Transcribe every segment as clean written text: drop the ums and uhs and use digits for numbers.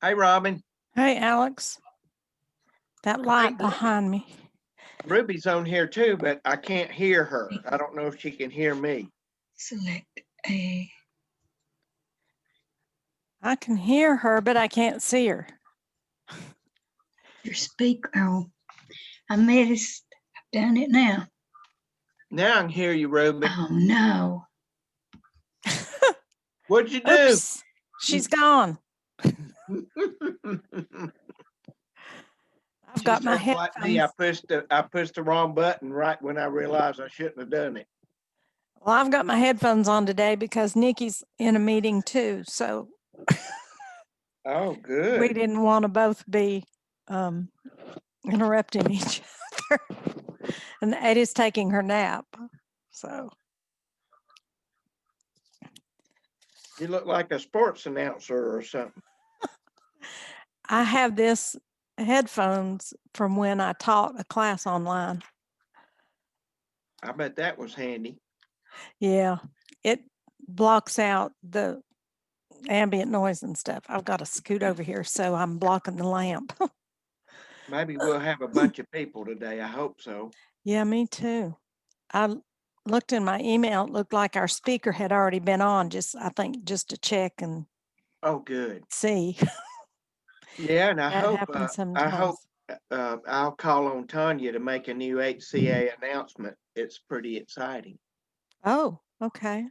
Hey, Robin. Hey, Alex, that I light think behind me. Ruby's on here too, but I can't hear her. I don't know if she can hear me. Select a. I can hear her, but I can't see her. Your speaker. Oh, I made it. I've done it now. Now I can hear you, Ruby. Oh no. What'd you do? Oops, she's gone. I've She's got my just like me. headphones. I pushed the wrong button right when I realized I shouldn't have done it. Well, I've got my headphones on today because Nikki's in a meeting too. So Oh, we good. didn't want to both be interrupting each other. And Eddie's taking her nap. So You look like a sports announcer or something. I have this headphones from when I taught a class online. I bet that was handy. Yeah, it blocks out the ambient noise and stuff. I've got to scoot over here so I'm blocking the lamp. Maybe we'll have a bunch of people today. I hope so. Yeah, me too. I looked in my email. It looked like our speaker had already been on, I think just to check and Oh, good. see. Yeah, and That happens sometimes. I'll call on Tanya to make a new HCA announcement. It's pretty exciting. Oh, okay.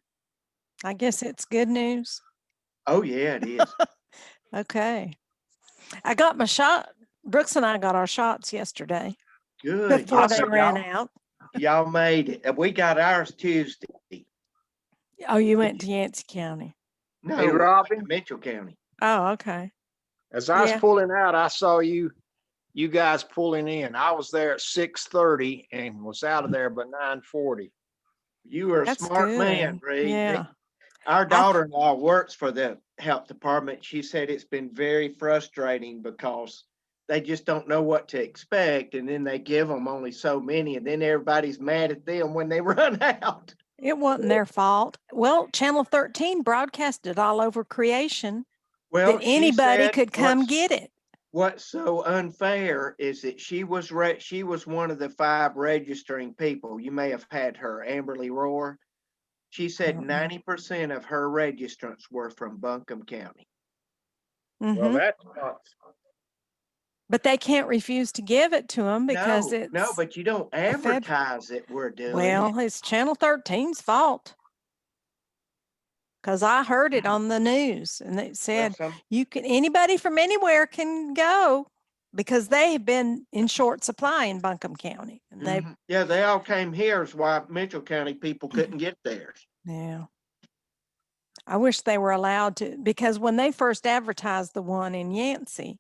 I guess it's good news. Oh, yeah, it is. Okay. I got my shot. Brooks and I got our shots yesterday Good. before they Yeah, ran out. y'all made it. We got ours Tuesday. Oh, you went to Yancey County. No, Hey, we went to Robin, Mitchell County. Oh, okay. as I was Yeah. pulling out, I saw you guys pulling in. I was there at 6:30 and was out of there by 9:40. You were a That's smart man, good. Reed. Yeah. Our I daughter-in-law works for the health department. She said it's been very frustrating because they just don't know what to expect, and then they give them only so many, and then everybody's mad at them when they run out. It wasn't their fault. Well, Channel 13 broadcasted all over creation Well, that she anybody said could come get it. what's so unfair is that she was one of the 5 registering people. You may have had her, Amberly Roar. She said don't know. 90% of her registrants were from Buncombe County. Well, Mhm. that's not. But they can't refuse to give it to them because No, it's but you don't a fed. advertise it. We're doing it. Well, it's Channel 13's fault because I heard it on the news and it said anybody from anywhere can go because they have been in short supply in Buncombe County. And Yeah, they all came here. Is why Mitchell County people couldn't get theirs. Yeah. I wish they were allowed to, because when they first advertised the one in Yancey,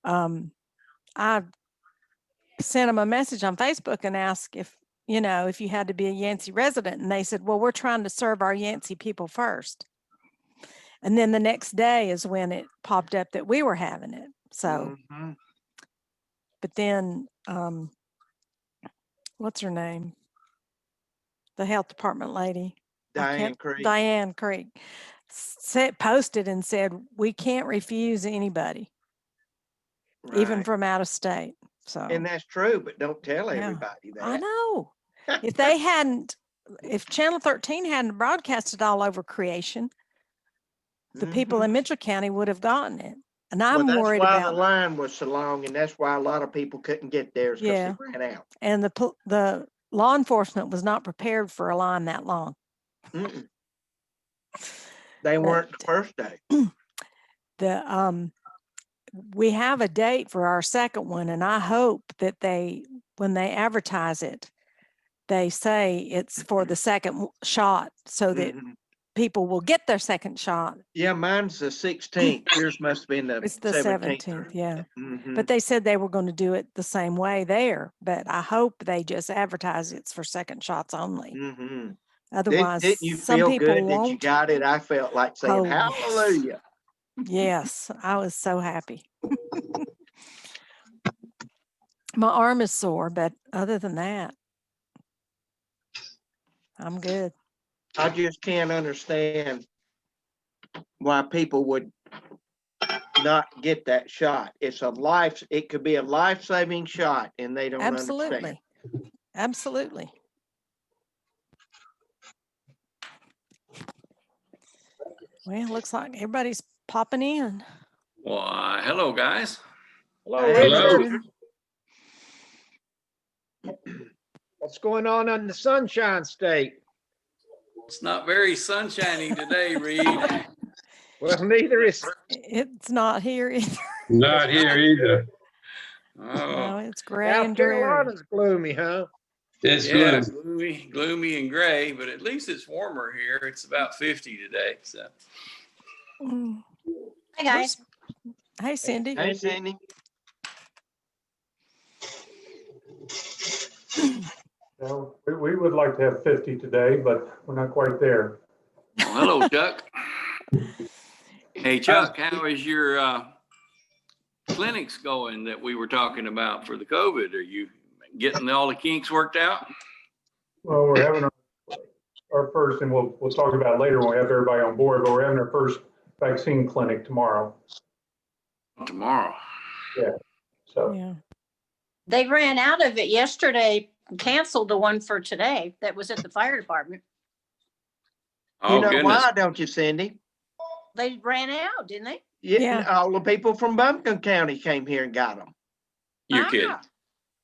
I sent them a message on Facebook and asked if you had to be a Yancey resident. And they said, well, we're trying to serve our Yancey people first. And then the next day is when it popped up that we were having it. So, but then, what's her name? The health department lady. Diane Creek posted and said, we can't refuse anybody, even from out of state. So, and that's true, but don't tell everybody that. I know. If Channel 13 hadn't broadcasted all over creation, the people in Mitchell County would have gotten it. And I'm worried about. That's why the line was so long, and that's why a lot of people couldn't get theirs because they ran out. And the law enforcement was not prepared for a line that long. They weren't the first day. We have a date for our second one, and I hope that when they advertise it, they say it's for the second shot so that people will get their second shot. Yeah, mine's the 16th. Yours must have been it's the 17th. Yeah. But they said they were going to do it the same way there. But I hope they just advertise it's for second shots only. Otherwise, didn't you some feel people good won't. that you got it? I felt like saying hallelujah. Yes, I was so happy. My arm is sore, but other than that, I'm good. I just can't understand why people would not get that shot. It could be a life-saving shot and they don't understand. Absolutely. Absolutely. Well, looks like everybody's popping in. Well, hello, guys. Hello, Hey, Richard. Richard. What's going on in the Sunshine State? It's not very sunshiny today, Reed. Well, neither is. It's not here either. Not here either. No, Oh, it's gray South and dreary. Carolina's gloomy, huh? It's yeah, gloomy. gloomy and gray, but at least it's warmer here. It's about 50 today. So Mm. Hi, guys. Hey, Cindy. Hey, Cindy. Well, we would like to have 50 today, but we're not quite there. well, hello, Chuck. Hey, Chuck, how is your clinics going that we were talking about for the COVID? Are you getting all the kinks worked out? Well, we're having our first, and we'll talk about it later when we have everybody on board, but we're having our first vaccine clinic tomorrow. Tomorrow. So Yeah. They ran out of it yesterday, canceled the one for today that was at the fire department. Oh, You know goodness. why, don't you, Cindy? They ran out, didn't they? Yeah. All the people from Buncombe County came here and got them. You're Ah, kidding.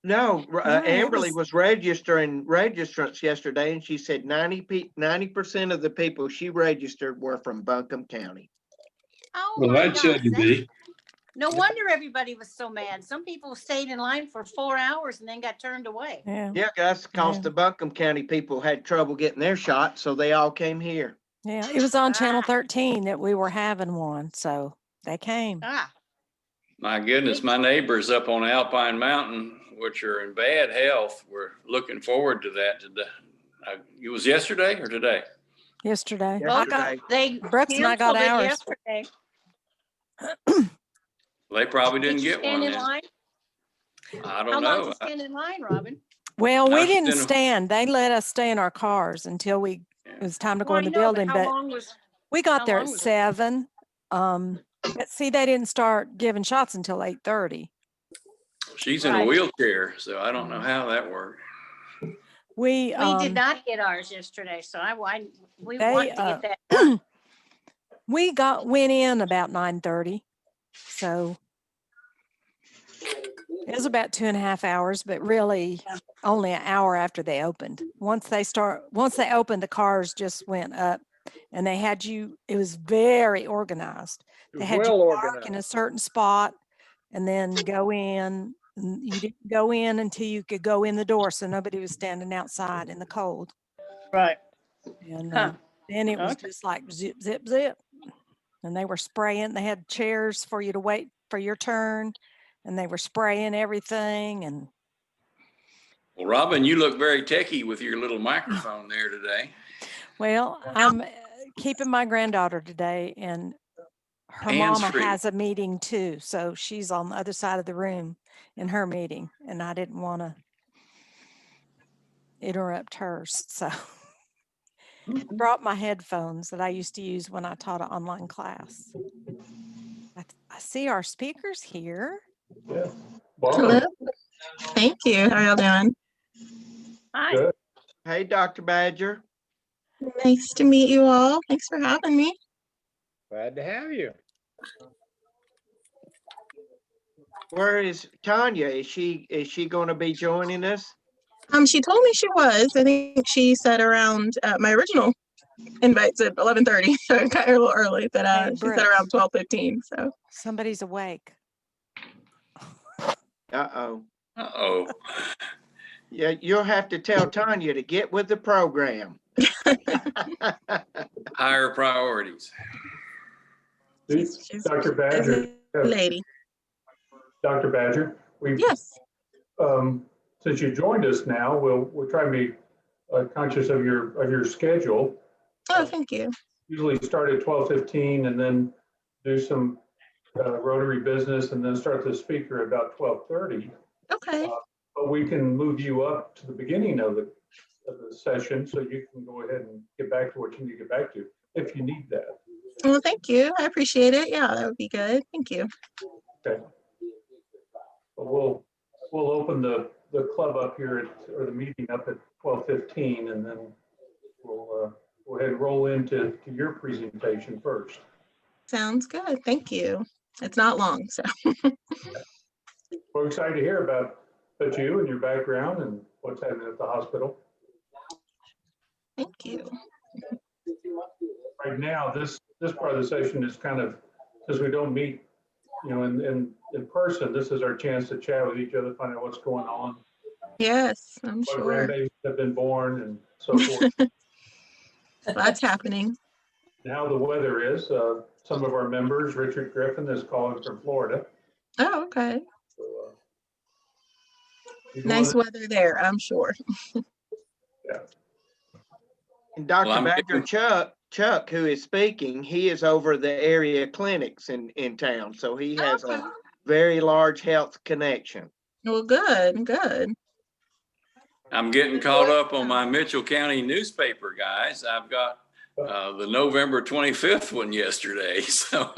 No, it Amberly was- was registering registrants yesterday, and she said 90% of the people she registered were from Buncombe County. Oh, Well, my that gosh. shouldn't be. No wonder everybody was so mad. Some people stayed in line for 4 hours and then got turned away. Yeah. Yeah, that's because Yeah. the Buncombe County people had trouble getting their shot, so they all came here. Yeah. It was on Channel Ah. 13 that we were having one. So they came. Ah, My goodness, my neighbors up on Alpine Mountain, which are in bad health, were looking forward to that today. It was yesterday or today? Yesterday. well, I got, they Brooks and I got canceled it ours. yesterday. They probably Did didn't you get stand one in then. line? I How don't long know. did you stand in line, Robin? Well, I we was didn't in a- stand. They let us stay in our cars until it was time to go Well, in I the know, but building. how But long was, we got how there long at was it? 7. But see, they didn't start giving shots until 8:30. She's in a Right. wheelchair, so I don't know how that worked. We We did not get ours yesterday, so we They, want to get that done. we went in about 9:30. So it was about 2.5 hours, but really only an hour after they opened. Once they opened, the cars just went up, and they had you. It was very organized. It They was had well you park in organized. a certain spot and then go in. And you didn't go in until you could go in the door, so nobody was standing outside in the cold. Right. And Huh. then it was Okay. just like zip, zip, zip. And they were spraying. They had chairs for you to wait for your turn, and they were spraying everything. And Well, Robin, you look very techie with your little microphone there today. well, I'm keeping my granddaughter today, and her mama Hands-free. has a meeting too, so she's on the other side of the room in her meeting, and I didn't want to interrupt hers, so I brought my headphones that I used to use when I taught an online class. I see our speakers here. yeah. Hello. Welcome. Thank you. How are y'all doing? Hi. Good. Hey, Dr. Badger. Nice to meet you all. Thanks for having me. Glad to have you. Where is Tanya? Is she going to be joining us? She told me she was. I think she said around my original invites at 11:30, so I got here a little early. But Hey, she said Brooks. around 12:15. So Somebody's awake. Uh-oh. Uh-oh. Yeah, you'll have to tell Tanya to get with the program. Higher priorities. she's Dr. a Badger, busy lady. Dr. Badger, Yes. since you joined us now, we'll try to be conscious of your schedule. Oh, thank you. Usually start at 12:15 and then do some Rotary business and then start the speaker about 12:30. Okay. But we can move you up to the beginning of the session so you can go ahead and get back to what you need to get back to if you need that. Well, thank you. I appreciate it. Yeah, that would be good. Thank you. Okay. Well, we'll open the club up here or the meeting up at 12:15, and then we'll go ahead and roll into your presentation first. Sounds good. Thank you. It's not long, so. We're excited to hear about you and your background and what's happening at the hospital. Thank you. Right now, this part of the session is kind of, because we don't meet, in person, this is our chance to chat with each other, find out what's going on, Yes, I'm what sure. grandbabies have been born and so forth, That's happening. and how the weather is. Some of our members, Richard Griffin is calling from Florida. Oh, okay. So, he's Nice one of weather there, I'm sure. And Dr. Well, I'm Badger getting- Chuck, who is speaking, he is over the area clinics in town. So he has Okay. a very large health connection. Well, good, good. I'm getting caught up on my Mitchell County newspaper, guys. I've got the November 25th one yesterday. So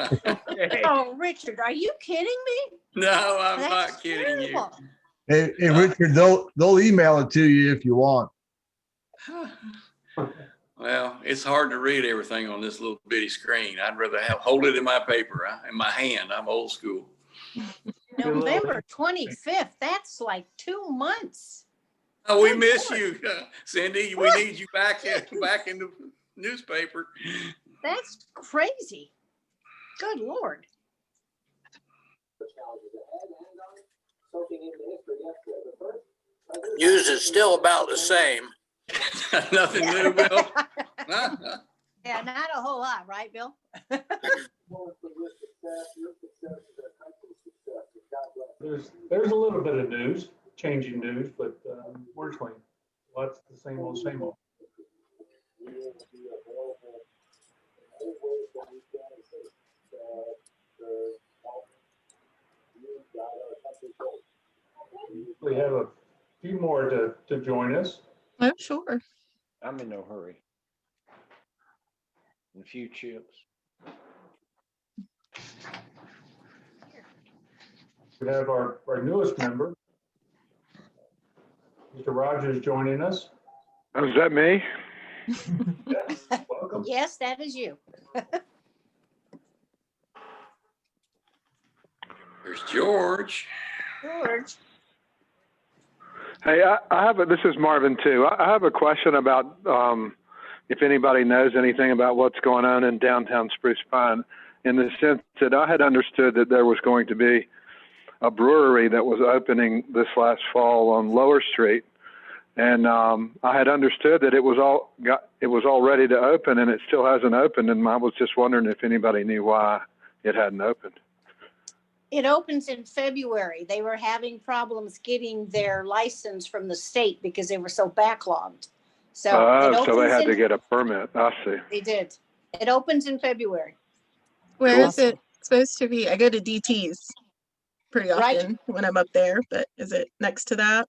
Oh, Richard, are you kidding me? no, I'm That's not kidding you. terrible. Hey, Richard, they'll email it to you if you want. Well, it's hard to read everything on this little bitty screen. I'd rather hold it in my paper, in my hand. I'm old school. November 25th, that's like 2 months. Oh, we Good miss Lord. you, Cindy. We need you back in the newspaper. That's crazy. Good Lord. News is still about the same. Nothing new, Bill. Yeah, not a whole lot, right, Bill? There's a little bit of news, changing news, but unfortunately, lots the same old, same old. We have a few more to join us. Oh, sure. I'm in no hurry. And a few chips. We have our newest member, Mr. Rogers, joining us. Oh, is that me? Yes, welcome. Yes, that is you. There's George. George. Hey, this is Marvin too. I have a question about if anybody knows anything about what's going on in downtown Spruce Pine, in the sense that I had understood that there was going to be a brewery that was opening this last fall on Lower Street. And I had understood that it was all ready to open, and it still hasn't opened. And I was just wondering if anybody knew why it hadn't opened. It opens in February. They were having problems getting their license from the state because they were so backlogged. So so they had to get a permit. I see. They did. It opens in February. Where Cool. is it supposed to be? I go to DT's pretty Right. often when I'm up there, but is it next to that?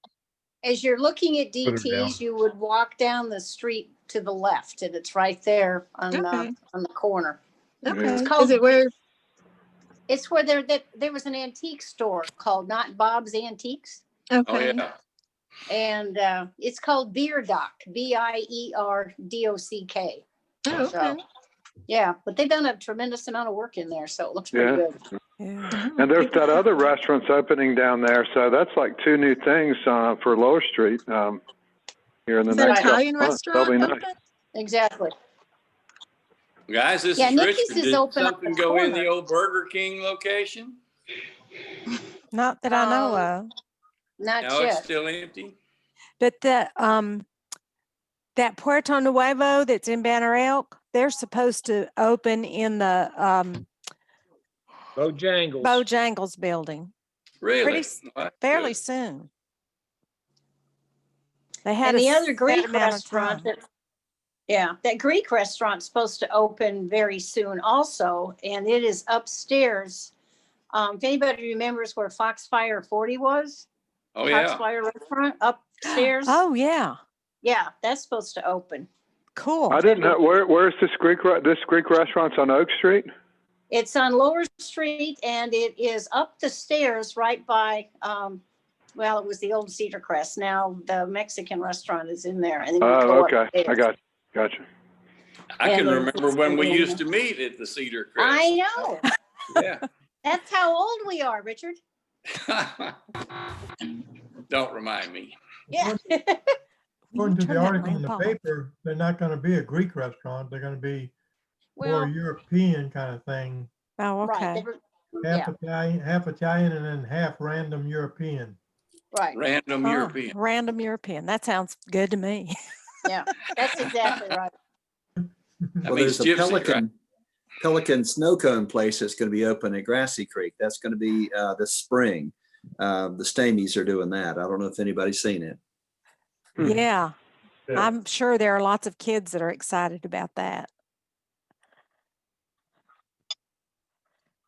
As you're looking at Put it down. DT's, you would walk down the street to the left, and it's right there on Okay. the corner. Okay. It's called- Is it where? It's where there was an antique store called Not Bob's Antiques, Oh, Okay. yeah. and it's called Beer Dock, BIERDOCK. Oh, okay. So, yeah, but they've done a tremendous amount of work in there, so it looks pretty Yeah. good. Yeah. Oh, And there's good. that other restaurant's opening down there. So that's like two new things for Lower Street here in the Is that next couple Italian months. That'll restaurant be nice. open? Exactly. Guys, this Yeah, is Nikki's Richard. is Did open on something the go in the corner. old Burger King location? Not that I know of. Not No, it's yet. still empty. But that Puerto Nuevo that's in Banner Elk, they're supposed to open in the Bojangles. Bojangles building Really? pretty fairly soon. They had And the a other set Greek amount of restaurant time. that Greek restaurant's supposed to open very soon also, and it is upstairs. If anybody remembers where Foxfire 40 was, Oh, yeah. Foxfire restaurant upstairs. Oh, yeah. Yeah, that's supposed to open. Cool. I didn't know, where's this Greek restaurant's on Oak Street? It's on Lower Street and it is up the stairs right by, well, it was the old Cedar Crest. Now the Mexican restaurant is in there. And then you Oh, go okay. upstairs. I gotcha. I And can then remember it's when we in used to meet at the Cedar Crest. I know. Yeah. That's how old we are, Richard. Don't remind me. Yeah. According to Turn the that article in lamp the off. paper, they're not gonna be a Greek restaurant. They're gonna be more Well, European kind of thing. Oh, right. okay. Half Italian and then half random European. Right. Random Oh, European. random European. That sounds good to me. Yeah. That's exactly right. That Well, means there's a gypsy, right? Pelican snow cone place that's going to be open at Grassy Creek. That's going to be this spring. The Stamies are doing that. I don't know if anybody's seen it. Yeah. Yeah. I'm sure there are lots of kids that are excited about that.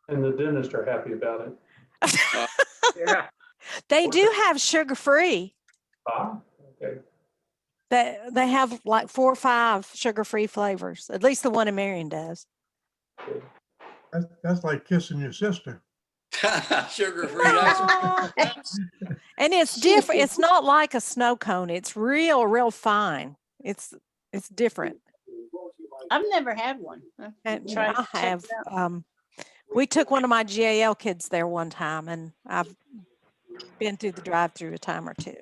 And the dentists are happy about it. Yeah. They do have sugar-free. Ah, okay. They have like 4 or 5 sugar-free flavors. At least the one in Marion does. That's like kissing your sister. Sugar-free ice cream. And it's different. It's not like a snow cone. It's real fine. It's different. I've never had one. And Try to I check have. it out. We took one of my GAL kids there one time, and I've been through the drive-through a time or two.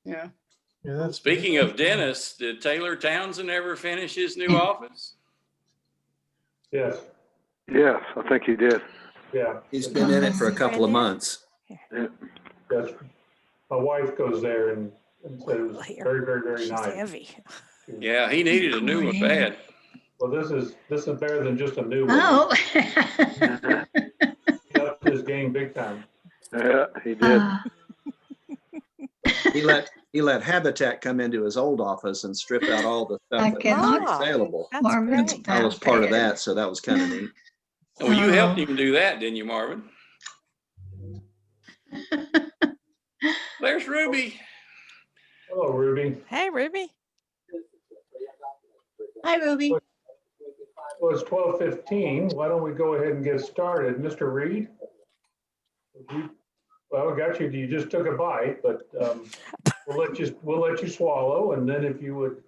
Yeah. Yeah, that's Speaking of dentists, did Taylor Townsend ever finish his new office? Yes. Yes, I think he did. Yeah. He's been in it for a couple of months. Yes. My wife goes there and said it was very, very, very She's nice. heavy. Yeah, he needed a new one bad. Well, this is better than just a new one. Oh. He upped his game big time. Yeah, he did. He let Habitat come into his old office and strip out all the I stuff that cannot was saleable. That's Marvin, great. I was part of that, so that was kind of neat. Well, you helped him do that, didn't you, Marvin? There's Ruby. Hello, Ruby. Hey, Ruby. Hi, Ruby. Well, it's 12:15. Why don't we go ahead and get started? Mr. Reed? Well, I got you. You just took a bite, but we'll let you swallow. And then if you would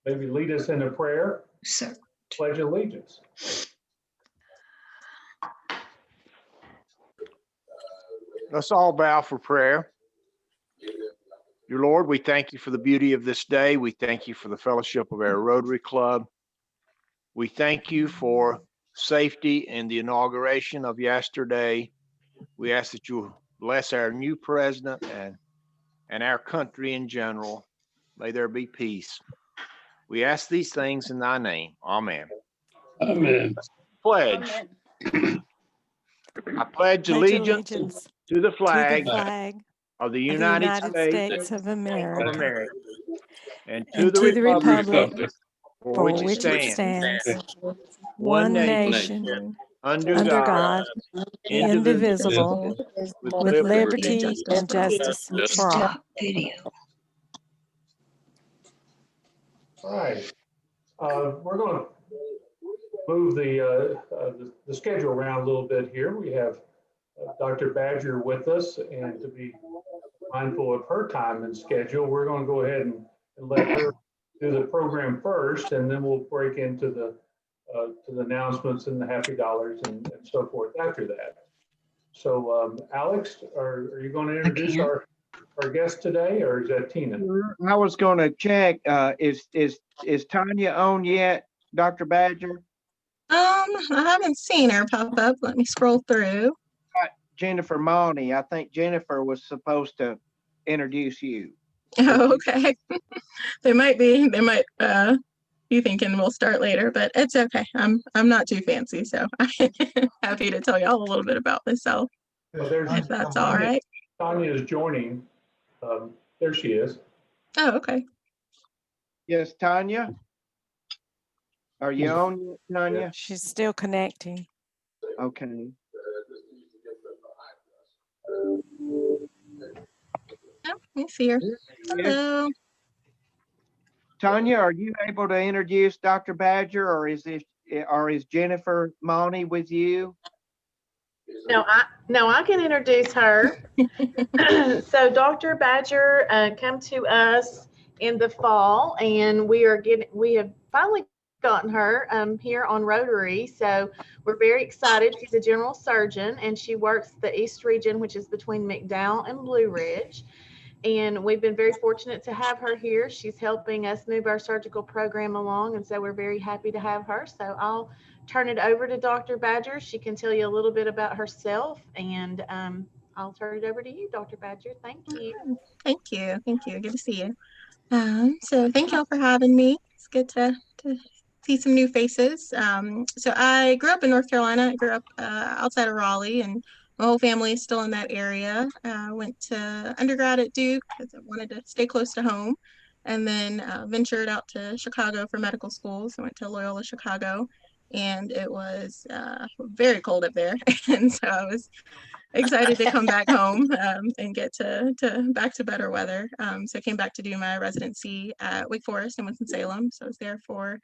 maybe lead us in a prayer, Sir. pledge allegiance. Let's all bow for prayer. Dear Lord, we thank you for the beauty of this day. We thank you for the fellowship of our Rotary Club. We thank you for safety in the inauguration of yesterday. We ask that you bless our new president and our country in general. May there be peace. We ask these things in thy name. Amen. Amen. Pledge. Amen. I pledge allegiance to the flag flag of the of the United States of of America America and and to the republic for for which which it it stands, stands, one one nation, nation, under under God, God, indivisible, indivisible, with with liberty liberty and justice for all. Stop video. All right. We're going to move the schedule around a little bit here. We have Dr. Badger with us, and to be mindful of her time and schedule, we're going to go ahead and let her do the program first, and then we'll break into the announcements and the happy dollars and so forth after that. So Alex, are you going to introduce our guest today, or is that Tina? I was gonna check, is Tanya on yet, Dr. Badger? I haven't seen her pop up. Let me scroll through. Jennifer Monty, I think Jennifer was supposed to introduce you. Oh, okay. They might be thinking we'll start later, but it's okay. I'm not too fancy, so I'm happy to tell y'all a little bit about myself. Well, there's If that's all right. Tanya is joining. There she is. Oh, okay. Yes, Tanya? Are you on, Tanya? She's still connecting. Okay. Oh, let me see her. Hello. Tanya, are you able to introduce Dr. Badger, or is Jennifer Monty with you? No, I can introduce her. So Dr. Badger came to us in the fall, and we have finally gotten her here on Rotary. So we're very excited. She's a general surgeon, and she works the East region, which is between McDowell and Blue Ridge. And we've been very fortunate to have her here. She's helping us move our surgical program along, and so we're very happy to have her. So I'll turn it over to Dr. Badger. She can tell you a little bit about herself, and I'll turn it over to you, Dr. Badger. Thank you. Thank you. Thank you. Good to see you. So thank y'all for having me. It's good to see some new faces. So I grew up in North Carolina. I grew up outside of Raleigh, and my whole family is still in that area. Went to undergrad at Duke because I wanted to stay close to home, and then ventured out to Chicago for medical school. So I went to Loyola Chicago, and it was very cold up there. And so I was excited to come back home and get to back to better weather. So I came back to do my residency at Wake Forest in Winston-Salem. So I was there for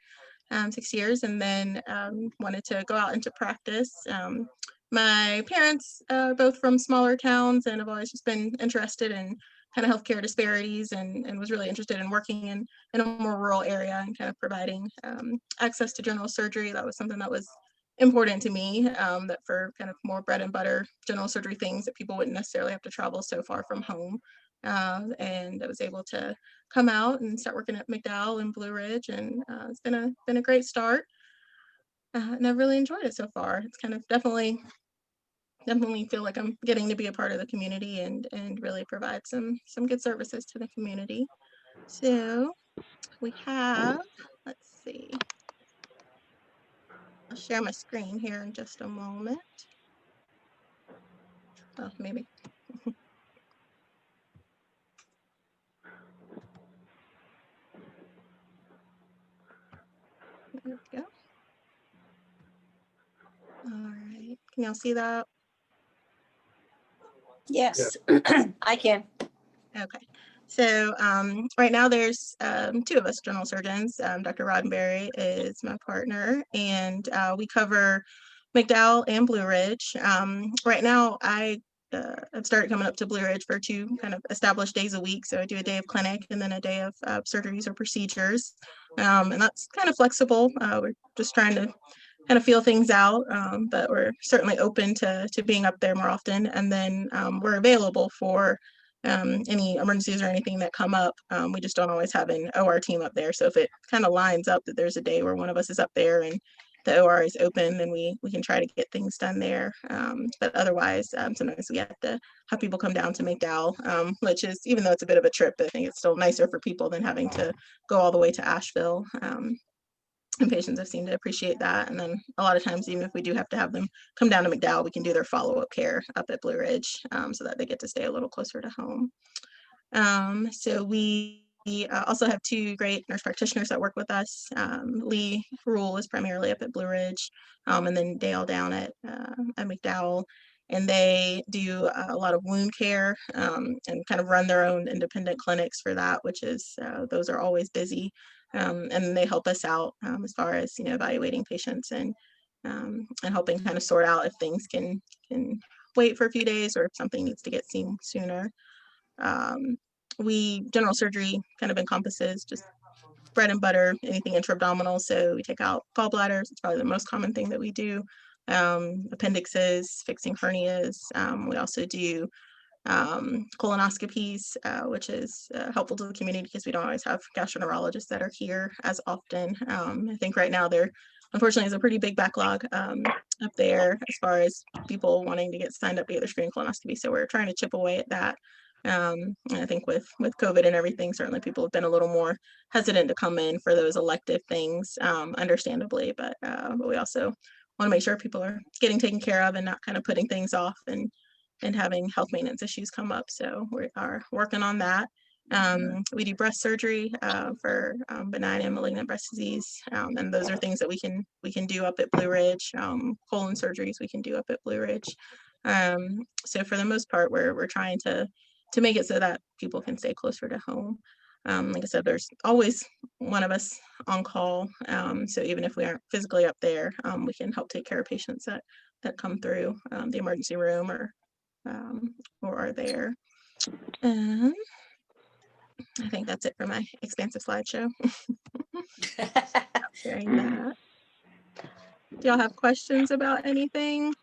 6 years, and then wanted to go out into practice. My parents are both from smaller towns, and I've always just been interested in kind of healthcare disparities, and was really interested in working in a more rural area and kind of providing access to general surgery. That was something that was important to me, that for kind of more bread and butter general surgery things that people wouldn't necessarily have to travel so far from home. And I was able to come out and start working at McDowell and Blue Ridge, and it's been a great start. And I've really enjoyed it so far. It's kind of definitely feel like I'm getting to be a part of the community and really provide some good services to the community. So we have, let's see, I'll share my screen here in just a moment. Oh, maybe. There we go. All right. Can y'all see that? Yes, I can. Okay. So right now there's two of us general surgeons. Dr. Roddenberry is my partner, and we cover McDowell and Blue Ridge. Right now I've started coming up to Blue Ridge for 2 kind of established days a week. So I do a day of clinic and then a day of surgeries or procedures. And that's kind of flexible. We're just trying to kind of feel things out, but we're certainly open to being up there more often. And then we're available for any emergencies or anything that come up. We just don't always have an OR team up there. So if it kind of lines up that there's a day where one of us is up there and the OR is open, then we can try to get things done there. But otherwise, sometimes we have to have people come down to McDowell, which is, even though it's a bit of a trip, I think it's still nicer for people than having to go all the way to Asheville. And patients have seemed to appreciate that. And then a lot of times, even if we do have to have them come down to McDowell, we can do their follow-up care up at Blue Ridge, so that they get to stay a little closer to home. So we also have 2 great nurse practitioners that work with us. Lee Rule is primarily up at Blue Ridge, and then Dale down at McDowell. And they do a lot of wound care and kind of run their own independent clinics for that, which is, those are always busy. And they help us out as far as, evaluating patients and helping kind of sort out if things can wait for a few days or if something needs to get seen sooner. General surgery kind of encompasses just bread and butter, anything intra-abdominal. So we take out gallbladders. It's probably the most common thing that we do. Appendixes, fixing hernias. We also do colonoscopies, which is helpful to the community because we don't always have gastroenterologists that are here as often. I think right now there unfortunately is a pretty big backlog up there as far as people wanting to get signed up to get their screening colonoscopy. So we're trying to chip away at that. And I think with COVID and everything, certainly people have been a little more hesitant to come in for those elective things, understandably, but we also want to make sure people are getting taken care of and not kind of putting things off and having health maintenance issues come up. So we are working on that. We do breast surgery for benign and malignant breast disease. And those are things that we can do up at Blue Ridge. Colon surgeries we can do up at Blue Ridge. So for the most part, we're trying to make it so that people can stay closer to home. Like I said, there's always one of us on call. So even if we aren't physically up there, we can help take care of patients that come through the emergency room or are there. I think that's it for my expansive slideshow. Sharing that. Do y'all have questions about anything?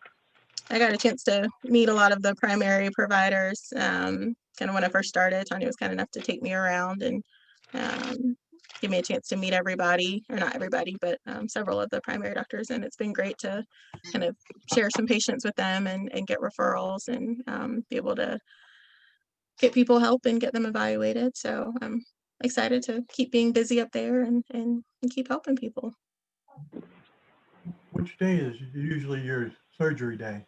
I got a chance to meet a lot of the primary providers. Kind of when I first started, Tanya was kind enough to take me around and give me a chance to meet everybody, or not everybody, but several of the primary doctors. And it's been great to kind of share some patients with them and get referrals and be able to get people help and get them evaluated. So I'm excited to keep being busy up there and keep helping people. Which day is usually your surgery day?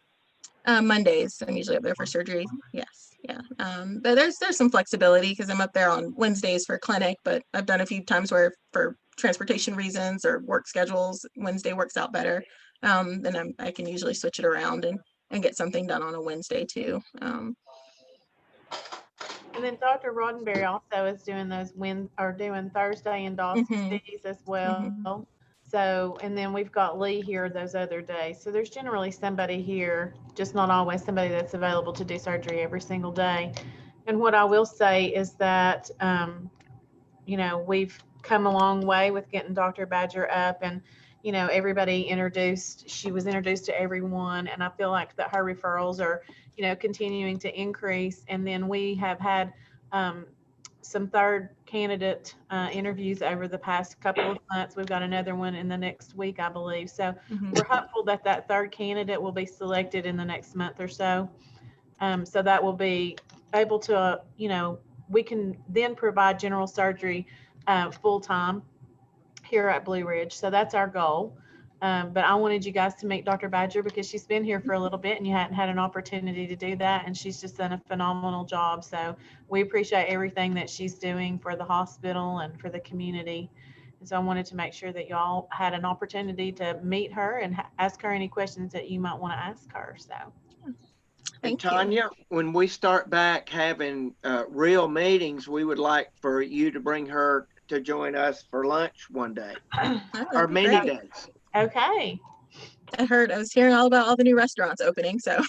Mondays, I'm usually up there for surgery. Yes, yeah. But there's some flexibility because I'm up there on Wednesdays for clinic, but I've done a few times where for transportation reasons or work schedules, Wednesday works out better. Then I can usually switch it around and get something done on a Wednesday too. And then Dr. Roddenberry also is doing those doing Thursday endoscopies as well. So, and then we've got Lee here those other days. So there's generally somebody here, just not always somebody that's available to do surgery every single day. And what I will say is that, you know, we've come a long way with getting Dr. Badger up, and, you know, she was introduced to everyone. And I feel like that her referrals are, you know, continuing to increase. And then we have had, some third candidate interviews over the past couple of months. We've got another one in the next week, I believe. So we're hopeful that that third candidate will be selected in the next month or so. So that will be able to, you know, we can then provide general surgery full time here at Blue Ridge. So that's our goal. But I wanted you guys to meet Dr. Badger because she's been here for a little bit and you hadn't had an opportunity to do that. And she's just done a phenomenal job. So we appreciate everything that she's doing for the hospital and for the community. And so I wanted to make sure that y'all had an opportunity to meet her and ask her any questions that you might want to ask her. So. And Tanya, when we start back having real meetings, we would like for you to bring her to join us for lunch one day or many days. Okay. I was hearing all about all the new restaurants opening, so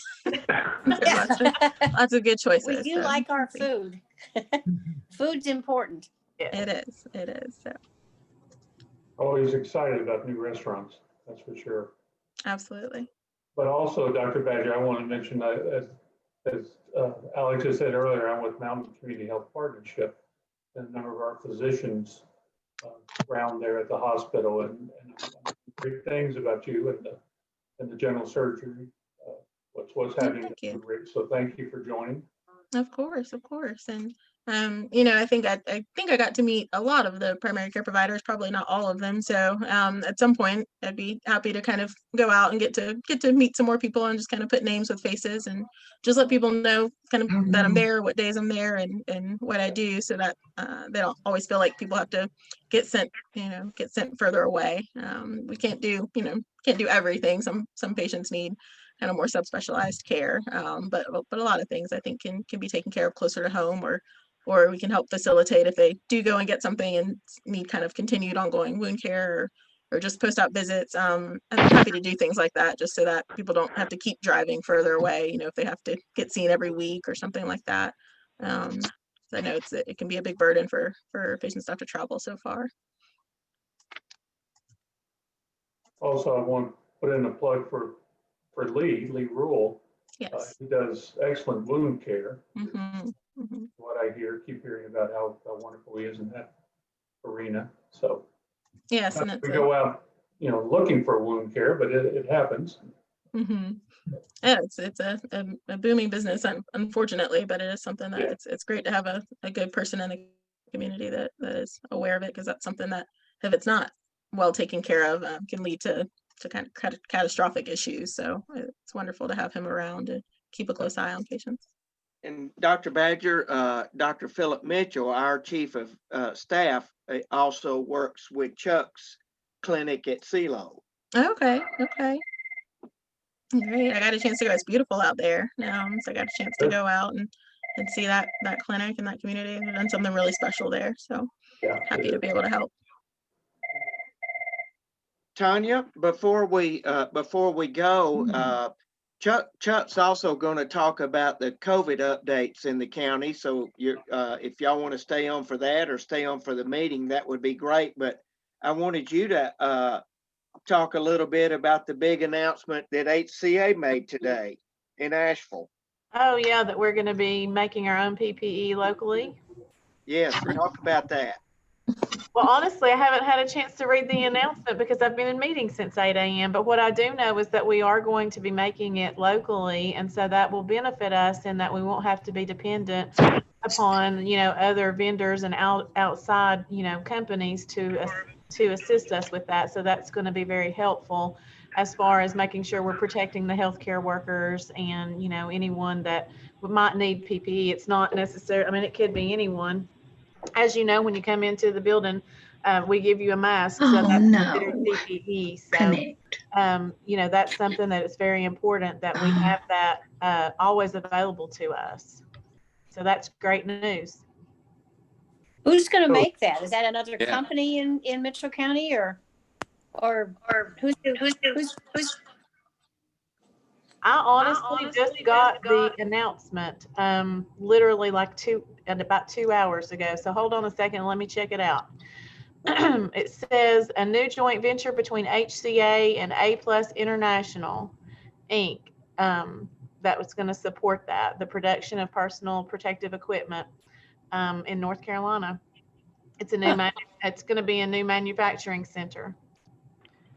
lots of good choices. We do like our food. Food's important. It is. So. Always excited about new restaurants, that's for sure. Absolutely. But also, Dr. Badger, I want to mention that as Alex has said earlier, I'm with Mountain Community Health Partnership, and a number of our physicians around there at the hospital, and great things about you and the general surgery. What's happening. So thank you for joining. Of course. And you know, I think I got to meet a lot of the primary care providers, probably not all of them. So at some point I'd be happy to kind of go out and get to meet some more people and just kind of put names with faces and just let people know kind of that I'm there, what days I'm there, and what I do, so that they don't always feel like people have to get sent further away. We can't do everything. Some patients need kind of more subspecialized care, but a lot of things I think can be taken care of closer to home, or we can help facilitate if they do go and get something and need kind of continued ongoing wound care or just post-op visits. I'm happy to do things like that just so that people don't have to keep driving further away, you know, if they have to get seen every week or something like that. So I know it can be a big burden for patients to have to travel so far. Also, I want to put in a plug for Lee Rule. Yes. He does excellent wound care. Mm-hmm. What I keep hearing about how wonderful he is in that arena. So yes, and we go out, you know, looking for wound care, but it happens. Mm-hmm. Yeah, it's a booming business, unfortunately, but it is something that it's great to have a good person in the community that is aware of it, because that's something that if it's not well taken care of can lead to kind of catastrophic issues. So it's wonderful to have him around and keep a close eye on patients. And Dr. Badger, Dr. Philip Mitchell, our chief of staff, also works with Chuck's clinic at CeeLo. Okay. Great. I got a chance to go. It's beautiful out there. So I got a chance to go out and and see that clinic and that community. They've done something really special there. So Yeah. happy to be able to help. Tanya, before we go, Chuck's also going to talk about the COVID updates in the county. So if y'all want to stay on for that or stay on for the meeting, that would be great. But I wanted you to talk a little bit about the big announcement that HCA made today in Asheville. Oh, yeah, that we're going to be making our own PPE locally. Yes, talk about that. Well, honestly, I haven't had a chance to read the announcement because I've been in meetings since 8 a.m. But what I do know is that we are going to be making it locally. And so that will benefit us in that we won't have to be dependent upon, other vendors and outside, companies to assist us with that. So that's going to be very helpful as far as making sure we're protecting the healthcare workers and, anyone that might need PPE. It's not necessary. I mean, it could be anyone. As you know, when you come into the building, we give you a mask. So that's considered PPE. So, that's something that is very important that we have that always available to us. So that's great news. Who's going to make that? Is that another company in Mitchell County or who's I honestly just got the announcement, literally like about 2 hours ago. So hold on a second. Let me check it out. It says a new joint venture between HCA and A Plus International, Inc. That was going to support the production of personal protective equipment in North Carolina. It's it's going to be a new manufacturing center.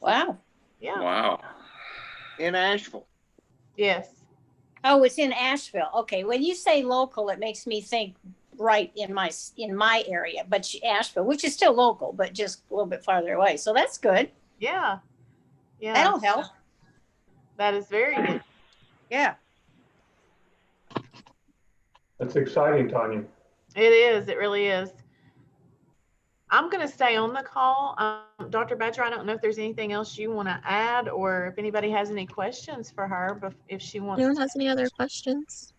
Wow. Yeah. Wow. In Asheville. Yes. Oh, it's in Asheville. Okay. When you say local, it makes me think right in my area, but Asheville, which is still local, but just a little bit farther away. So that's good. Yeah. Yeah. That'll help. That is very good. Yeah. That's exciting, Tanya. It is. It really is. I'm going to stay on the call. Dr. Badger, I don't know if there's anything else you want to add or if anybody has any questions for her, but if she wants. Anyone has any other questions?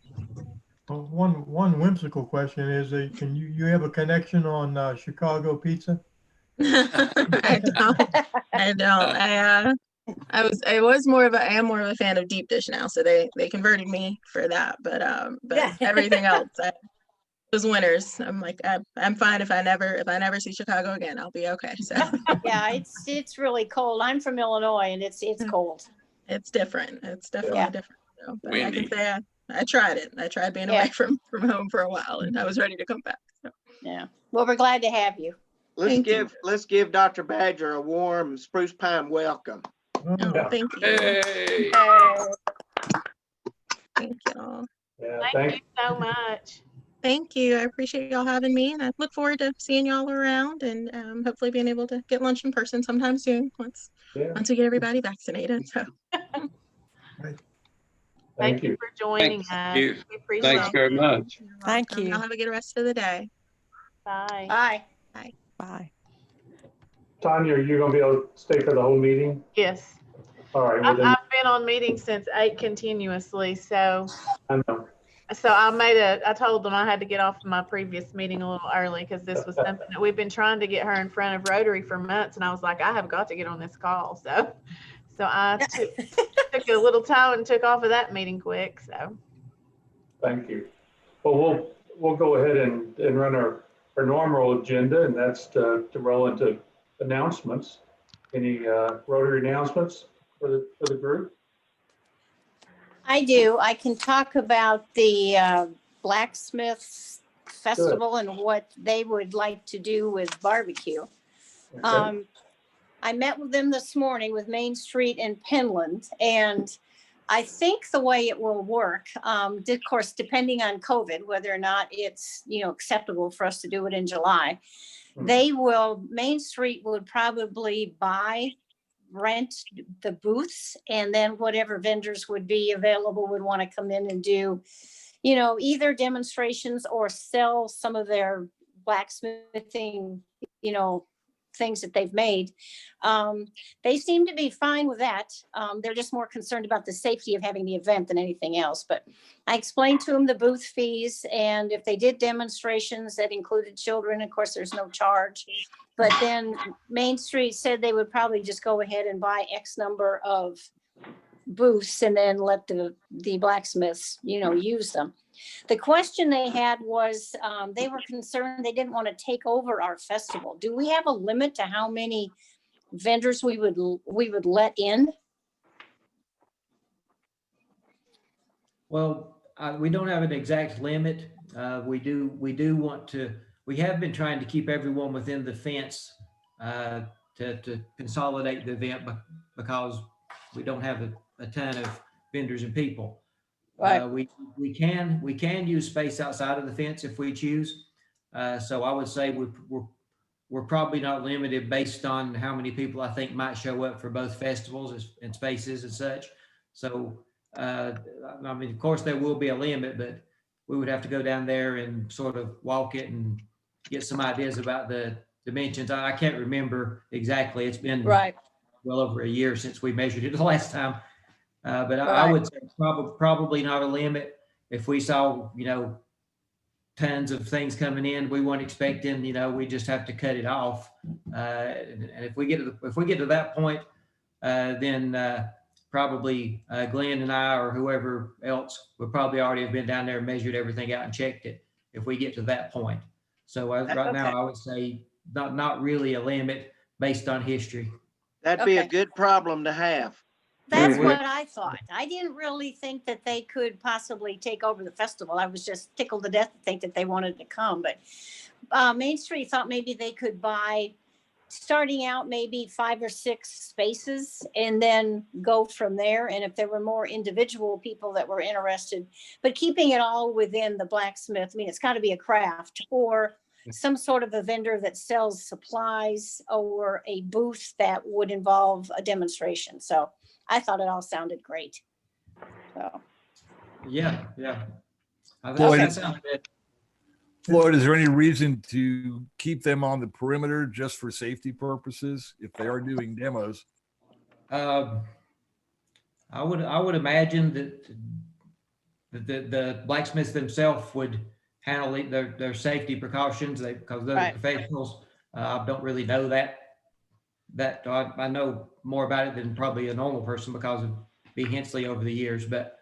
Well, one whimsical question is, can you have a connection on Chicago pizza? I don't. I was more of I am more of a fan of deep dish now, so they converted me for that. But everything else, those winners, I'm like, I'm fine if I never see Chicago again, I'll be okay. So yeah, it's really cold. I'm from Illinois and it's cold. It's different. It's definitely different. So, but Windy. I can say I tried it. I tried being away from home for a while, and I was ready to come back. So. Yeah. Well, we're glad to have you. Let's give Dr. Badger a warm Spruce Pine welcome. Oh, thank you. Hey. Thank y'all. Yeah, Thank you so much. Thank you. I appreciate y'all having me, and I look forward to seeing y'all around and hopefully being able to get lunch in person sometime soon once we get everybody vaccinated. So. Thank you for joining us. You. We appreciate Thanks very much. Thank you. Y'all have a good rest of the day. Bye. Bye. Bye. Bye. Tanya, are you going to be able to stay for the whole meeting? Yes. All right. Well, I've been on meetings since 8 continuously. So I know. I told them I had to get off my previous meeting a little early because this was something that we've been trying to get her in front of Rotary for months. And I was like, I have got to get on this call. So I took a little time and took off of that meeting quick. So. Thank you. Well, we'll go ahead and run our normal agenda, and that's to roll into announcements. Any Rotary announcements for the group? I do. I can talk about the Blacksmiths Festival and what they would like to do with barbecue. Okay. I met with them this morning with Main Street in Penland, and I think the way it will work, of course, depending on COVID, whether or not it's acceptable for us to do it in July, Main Street would probably rent the booths, and then whatever vendors would be available would want to come in and do, either demonstrations or sell some of their blacksmithing, things that they've made. They seem to be fine with that. They're just more concerned about the safety of having the event than anything else. But I explained to them the booth fees, and if they did demonstrations that included children, of course, there's no charge. But then Main Street said they would probably just go ahead and buy X number of booths and then let the blacksmiths, use them. The question they had was, they were concerned they didn't want to take over our festival. Do we have a limit to how many vendors we would let in? Well, we don't have an exact limit. We do want to, we have been trying to keep everyone within the fence to consolidate the event because we don't have a ton of vendors and people. Right. We can use space outside of the fence if we choose. So I would say we're probably not limited based on how many people I think might show up for both festivals and spaces and such. So I mean, of course there will be a limit, but we would have to go down there and sort of walk it and get some ideas about the dimensions. I can't remember exactly. It's been well over a year since we measured it the last time. But I would say probably not a limit. If we saw, tons of things coming in, we weren't expecting, we just have to cut it off. And if we get to that point, then probably Glenn and I or whoever else would probably already have been down there and measured everything out and checked it if we get to that point. So right now, I would say not really a limit based on history. That'd be a good problem to have. That's what I thought. I didn't really think that they could possibly take over the festival. I was just tickled to death to think that they wanted to come. But Main Street thought maybe they could buy, starting out, maybe 5 or 6 spaces and then go from there. And if there were more individual people that were interested, but keeping it all within the blacksmith, I mean, it's got to be a craft or some sort of a vendor that sells supplies or a booth that would involve a demonstration. So I thought it all sounded great. So. Yeah. Floyd, that sounds good. Floyd, is there any reason to keep them on the perimeter just for safety purposes if they are doing demos? I would imagine that the blacksmiths themselves would handle their safety precautions because they're professionals. I don't really know that I know more about it than probably a normal person because of B. Hensley over the years, but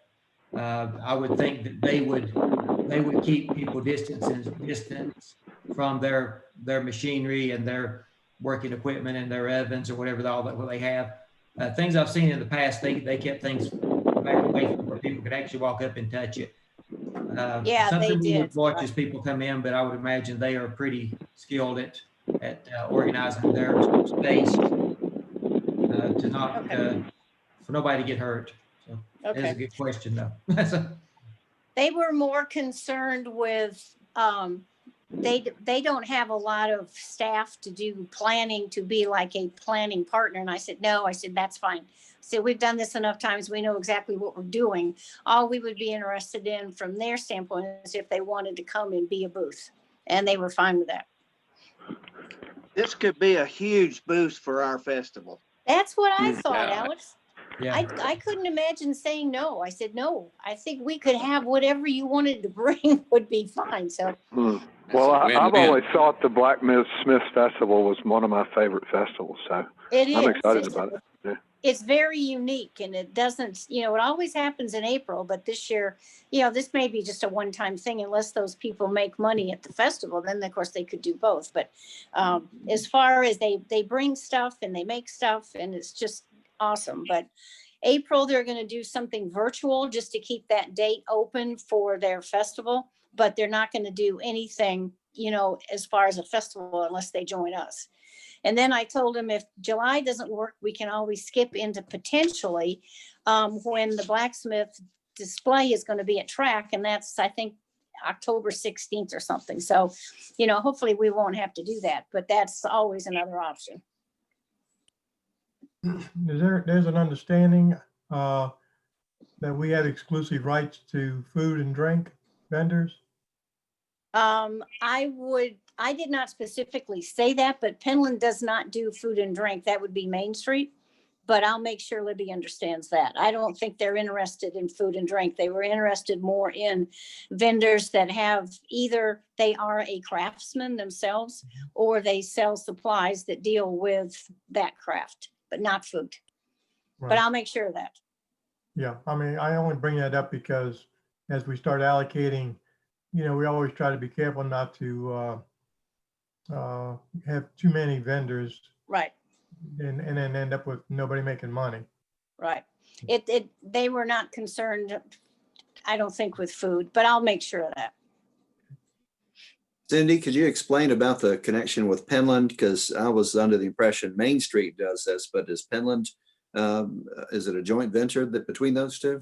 I would think that they would keep people distance from their machinery and their working equipment and their ovens or whatever what they have. Things I've seen in the past, they kept things back away from where people could actually walk up and touch it. Something we would watch as people come in, but I would imagine they are pretty skilled at organizing their space to not for nobody to get hurt. So that's a good question, though. They were more concerned with they don't have a lot of staff to do planning, to be like a planning partner. And I said, no, that's fine. So we've done this enough times. We know exactly what we're doing. All we would be interested in from their standpoint is if they wanted to come and be a booth, and they were fine with that. This could be a huge boost for our festival. That's what I thought, Alex. Yeah. I couldn't imagine saying no. I said, no, I think we could have whatever you wanted to bring would be fine. So. Well, I've always thought the Blacksmith Festival was one of my favorite festivals. So I'm excited about it. Yeah. It's very unique, and it doesn't, it always happens in April, but this year, this may be just a one-time thing unless those people make money at the festival, then of course they could do both. But as far as they bring stuff and they make stuff, and it's just awesome. But April, they're going to do something virtual just to keep that date open for their festival, but they're not going to do anything, as far as a festival unless they join us. And then I told him if July doesn't work, we can always skip into potentially when the blacksmith display is going to be at track. And that's, I think, October 16th or something. So, hopefully we won't have to do that, but that's always another option. There's an understanding that we have exclusive I did not specifically say that, but Penland does not do food and drink. That would be Main Street. But I'll make sure Libby understands that. I don't think they're interested in food and drink. They were interested more in vendors that have either they are a craftsman themselves or they sell supplies that deal with that craft, but not food. But Right. I'll make sure of that. Yeah, I mean, I only bring that up because as we start allocating, we always try to be careful not to have too many vendors Right, and then end up with nobody making money. right. They were not concerned, I don't think, with food, but I'll make sure of that. Cindy, could you explain about the connection with Penland? Because I was under the impression Main Street does this, but is Penland, is it a joint venture that between those two?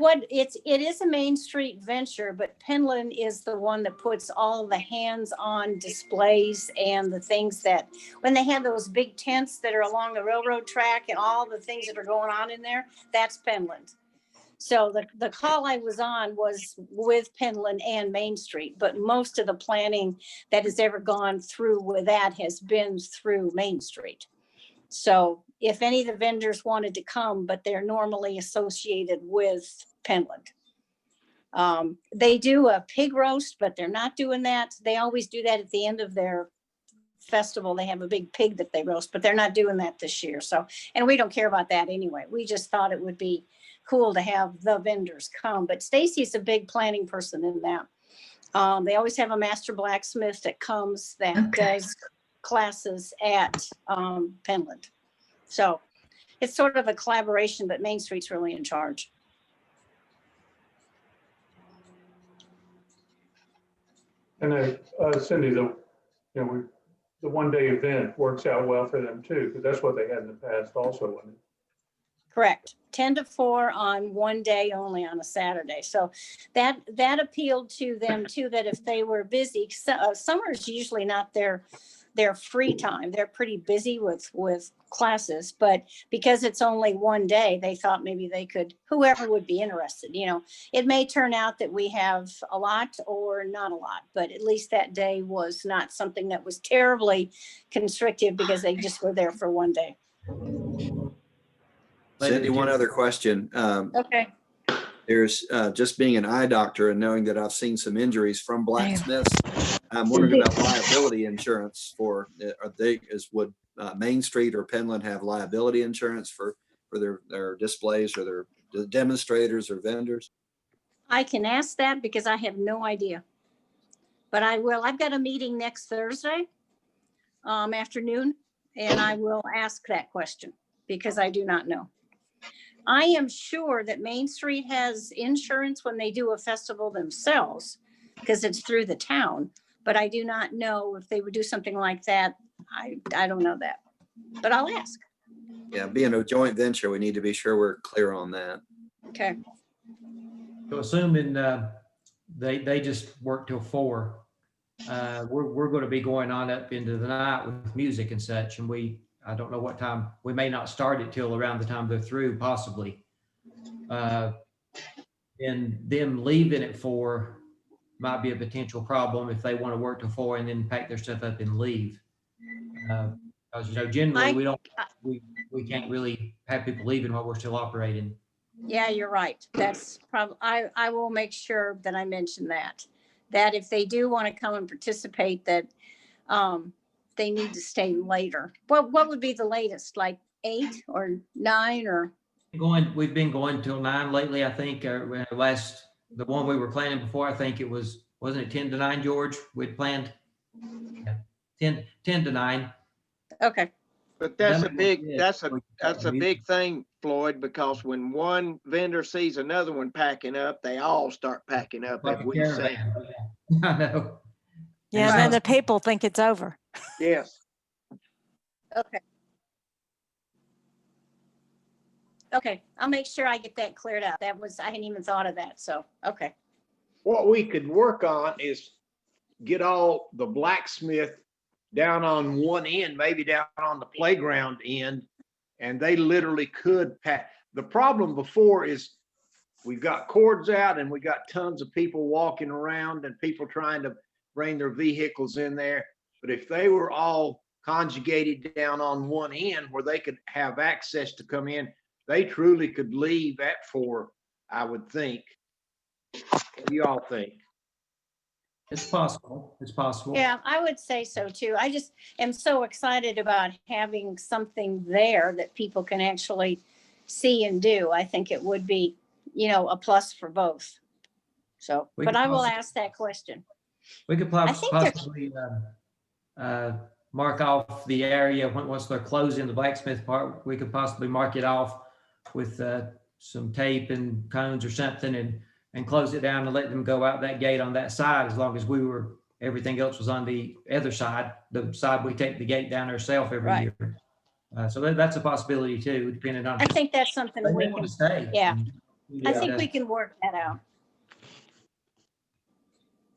It is a Main Street venture, but Penland is the one that puts all the hands-on displays and the things that, when they have those big tents that are along the railroad track and all the things that are going on in there, that's Penland. So the call I was on was with Penland and Main Street, but most of the planning that has ever gone through with that has been through Main Street. So if any of the vendors wanted to come, but they're normally associated with Penland. They do a pig roast, but they're not doing that. They always do that at the end of their festival. They have a big pig that they roast, but they're not doing that this year. So, and we don't care about that anyway. We just thought it would be cool to have the vendors come, but Stacy's a big planning person in that. They always have a master blacksmith that comes that does classes at Penland. So it's sort of a collaboration, but Main Street's really in charge. And Cindy, the one-day event works out well for them too, because that's what they had in the past also, wasn't it? Correct. 10 to 4 on one day only on a Saturday. So that appealed to them too, that if they were busy, summer is usually not their free time. They're pretty busy with classes, but because it's only one day, they thought maybe they could, whoever would be interested, it may turn out that we have a lot or not a lot, but at least that day was not something that was terribly constrictive because they just were there for one day. Cindy, one other question. Okay. There's just being an eye doctor and knowing that I've seen some injuries from blacksmiths. I'm wondering about liability insurance for, would Main Street or Penland have liability insurance for their displays or their demonstrators or vendors? I can ask that because I have no idea, but I will. I've got a meeting next Thursday afternoon, and I will ask that question because I do not know. I am sure that Main Street has insurance when they do a festival themselves because it's through the town, but I do not know if they would do something like that. I don't know that, but I'll ask. Yeah, being a joint venture, we need to be sure we're clear on that. Okay. So assuming they just work till 4, we're going to be going on up into the night with music and such, and I don't know what time. We may not start it till around the time they're through, possibly. And them leaving at 4 might be a potential problem if they want to work till 4 and then pack their stuff up and leave. Because generally we can't really have people leaving while we're still operating. Yeah, you're right. That's probably, I will make sure that I mention that if they do want to come and participate, that they need to stay later. What would be the latest, like 8 or 9 or? We've been going till 9 lately. I think the one we were planning before, I think wasn't it 10 to 9, George? We'd planned 10 to 9. Okay. But that's a big thing, Floyd, because when one vendor sees another one packing up, they all start packing up. Like As a we say. caravan. Yeah. I know. Yeah, and then the people think it's over. Yes. Okay. Okay, I'll make sure I get that cleared up. I hadn't even thought of that. So, okay. What we could work on is get all the blacksmith down on one end, maybe down on the playground end, and they literally could pack. The problem before is we've got cords out and we got tons of people walking around and people trying to bring their vehicles in there. But if they were all conjugated down on one end where they could have access to come in, they truly could leave at 4, I would think. What do you all think? It's possible. It's possible. Yeah, I would say so too. I just am so excited about having something there that people can actually see and do. I think it would be, a plus for both. So, We but could I will possibly- ask that question. We could I think there's- possibly mark off the area once they're closing the blacksmith part. We could possibly mark it off with some tape and cones or something and close it down and let them go out that gate on that side as long as everything else was on the other side, the side we take the gate down ourselves every Right. year. So that's a possibility too, depending on. I think that's something They we may want can, to stay. yeah. I Yeah. think we can work that out.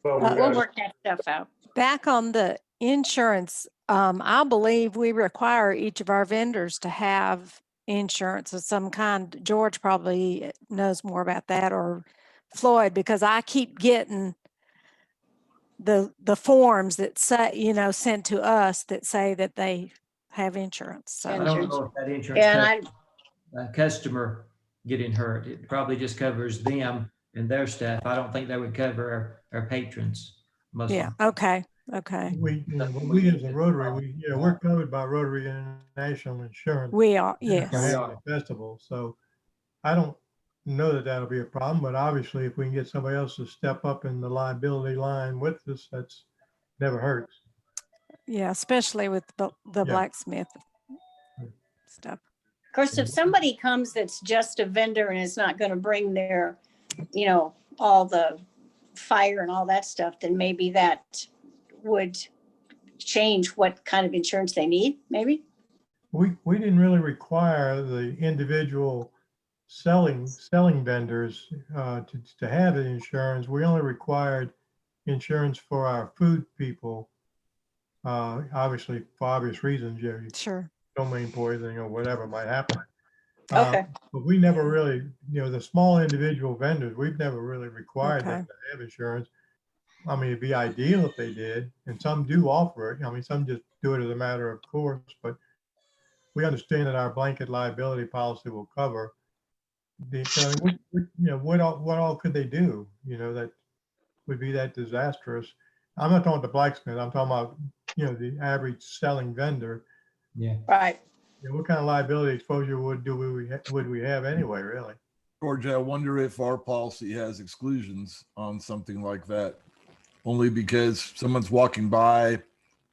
Well, We'll work that stuff out. Back on the insurance, I believe we require each of our vendors to have insurance of some kind. George probably knows more about that, or Floyd, because I keep getting the forms that say, sent to us that say that they have insurance. So I don't know if that insurance Yeah, and customer getting hurt. It probably just covers them and their stuff. I don't think that would cover our patrons. Most of yeah, them. okay. We as a Rotary, we're covered by Rotary International Insurance. We are, for yes. having a festival. So I don't know that that'll be a problem, but obviously if we can get somebody else to step up in the liability line with us, that's never hurts. Yeah, especially with the Yeah. blacksmith stuff. of course, if somebody comes that's just a vendor and is not going to bring their, all the fire and all that stuff, then maybe that would change what kind of insurance they need, maybe. We didn't really require the individual selling vendors to have the insurance. We only required insurance for our food people. Obviously, for obvious reasons, you Sure. domain poisoning or whatever might happen. Okay. But we never really, the small individual vendors, we've never really required them Okay. to have insurance. I mean, it'd be ideal if they did, and some do offer it. I mean, some just do it as a matter of course, but we understand that our blanket liability policy will cover what all could they do, that would be that disastrous. I'm not talking about the blacksmith. I'm talking about, the average selling vendor. Yeah. Right. What kind of liability exposure would we have anyway, really? George, I wonder if our policy has exclusions on something like that, only because someone's walking by,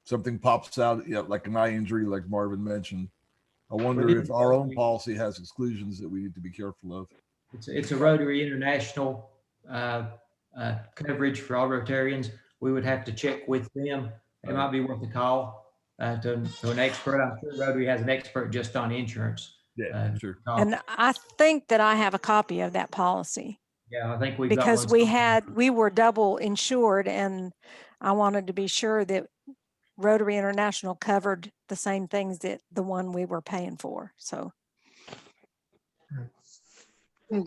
something pops out, like an eye injury, like Marvin mentioned. I wonder if our own policy has exclusions that we need to be careful of. It's a Rotary International coverage for all Rotarians. We would have to check with them. It might be worth a call to an expert. I'm sure Rotary has an expert just on insurance. Yeah, sure. And I think that I have a copy of that policy Yeah, I think we've because got one. we were double insured, and I wanted to be sure that Rotary International covered the same things that the one we were paying for. So. But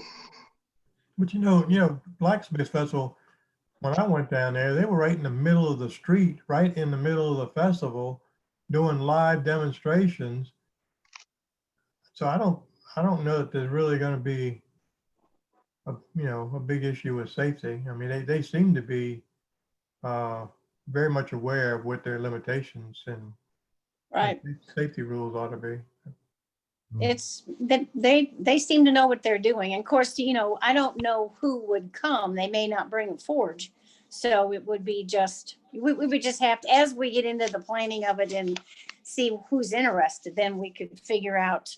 Blacksmith Festival, when I went down there, they were right in the middle of the street, right in the middle of the festival, doing live demonstrations. So I don't know that there's really going to be a big issue with safety. I mean, they seem to be very much aware of what their limitations and Right. safety rules ought to be. It's that they seem to know what they're doing. And of course, I don't know who would come. They may not bring a forge. So it would be we would just have to, as we get into the planning of it and see who's interested, then we could figure out,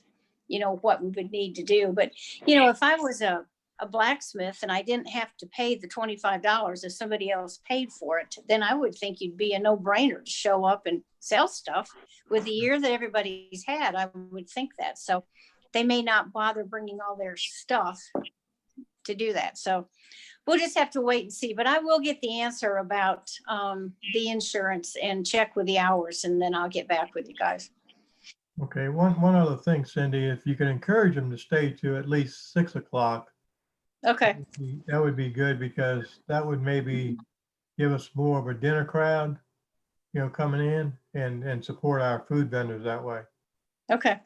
what we would need to do. But, if I was a blacksmith and I didn't have to pay the $25 if somebody else paid for it, then I would think you'd be a no-brainer to show up and sell stuff. With the year that everybody's had, I would think that. So they may not bother bringing all their stuff to do that. So we'll just have to wait and see. But I will get the answer about the insurance and check with the hours, and then I'll get back with you guys. Okay, one other thing, Cindy, if you can encourage them to stay to at least 6 o'clock. Okay. That would be good, because that would maybe, give us more of a dinner crowd, coming in and support our food vendors that way. Okay.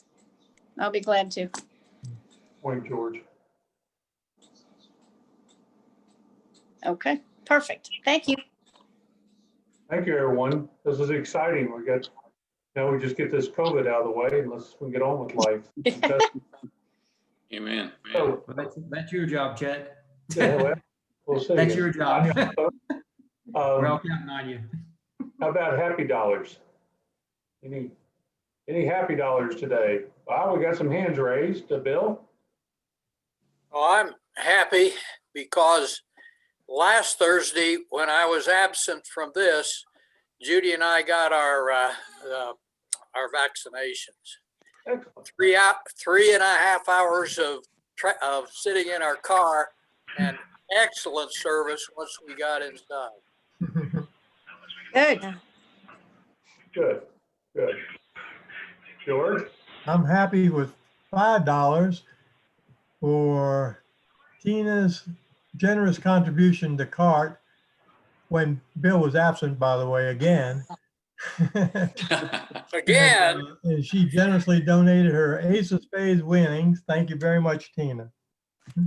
I'll be glad to. Point, George. Okay, perfect. Thank you. Thank you, everyone. This is exciting. Now we just get this COVID out of the way and let's get on with life. Amen. So, Well, that's your job, Chuck. yeah, well, we'll see. That's your job. We're all Um, counting on you. How about happy dollars? Any happy dollars today? Wow, we got some hands raised. Bill? Well, I'm happy because last Thursday, when I was absent from this, Judy and I got our vaccinations. Excellent. 3.5 hours of sitting in our car and excellent service once we got inside. Good. Good. George? I'm happy with $5 for Tina's generous contribution to CART when Bill was absent, by the way, again. Again. And she generously donated her Ace of Spades winnings. Thank you very much, Tina.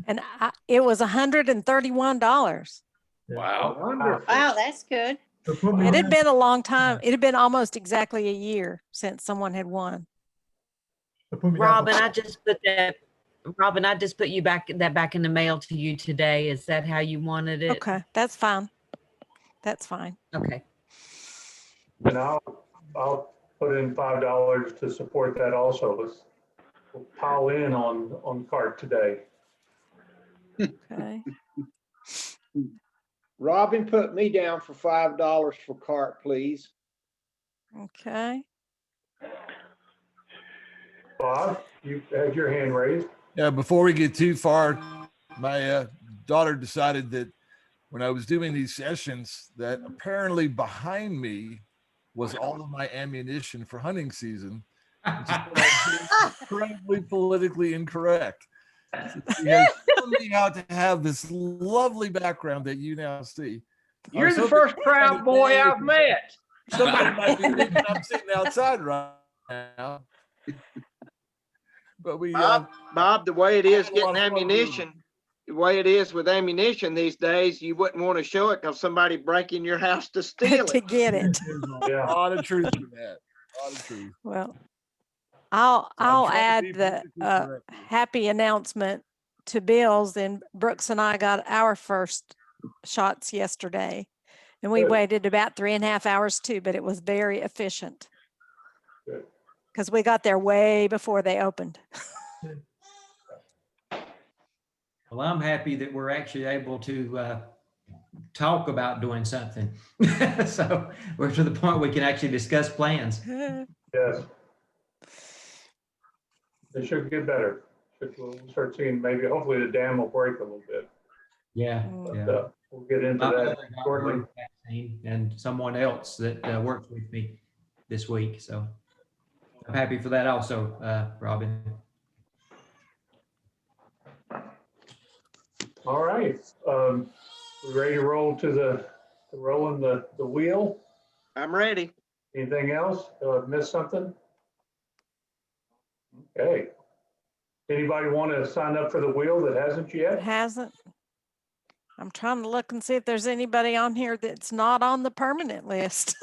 And it was $131. Wow. Wow, that's good. So put me It had down. been a long time. It had been almost exactly a year since someone had won. So put me down Robin, for- I just put that. Robin, I just put you back in the mail to you today. Is that how you wanted it? Okay, that's fine. That's fine. Okay. And I'll put in $5 to support that also. We'll pile in on CART today. Okay. Robin, put me down for $5 for CART, please. Okay. Bob, you had your hand raised. Yeah, before we get too far, my daughter decided that when I was doing these sessions, that apparently behind me was all of my ammunition for hunting season, which is incredibly politically incorrect. She has shown me how to have this lovely background that you now see. You're the first proud boy I've met. Somebody might be thinking I'm sitting outside right now. But we, Bob, the way it is had a lot getting of fun ammunition, the way it is with ammunition these days, you wouldn't want to show it because somebody break in your house to steal To it. get it. There's a lot of truth in that. A lot of truth. Well, I'll trying to add be the politically correct here. happy announcement to Bill's. And Brooks and I got our first shots yesterday, and we Good. waited about 3.5 hours too, but it was very efficient Good. because we got there way before they opened. Well, I'm happy that we're actually able to talk about doing something. So we're to the point we can actually discuss plans. Yes. They should get better. We'll start seeing maybe, hopefully the dam will break a little bit. Yeah. But, we'll get into My that mother got shortly. her vaccine and someone else that works with me this week. So I'm happy for that also, Robin. All right. We ready to roll rolling the wheel? I'm ready. Anything else? I've missed something? Okay. Anybody want to sign up for the wheel that hasn't It yet? hasn't. I'm trying to look and see if there's anybody on here that's not on the permanent list.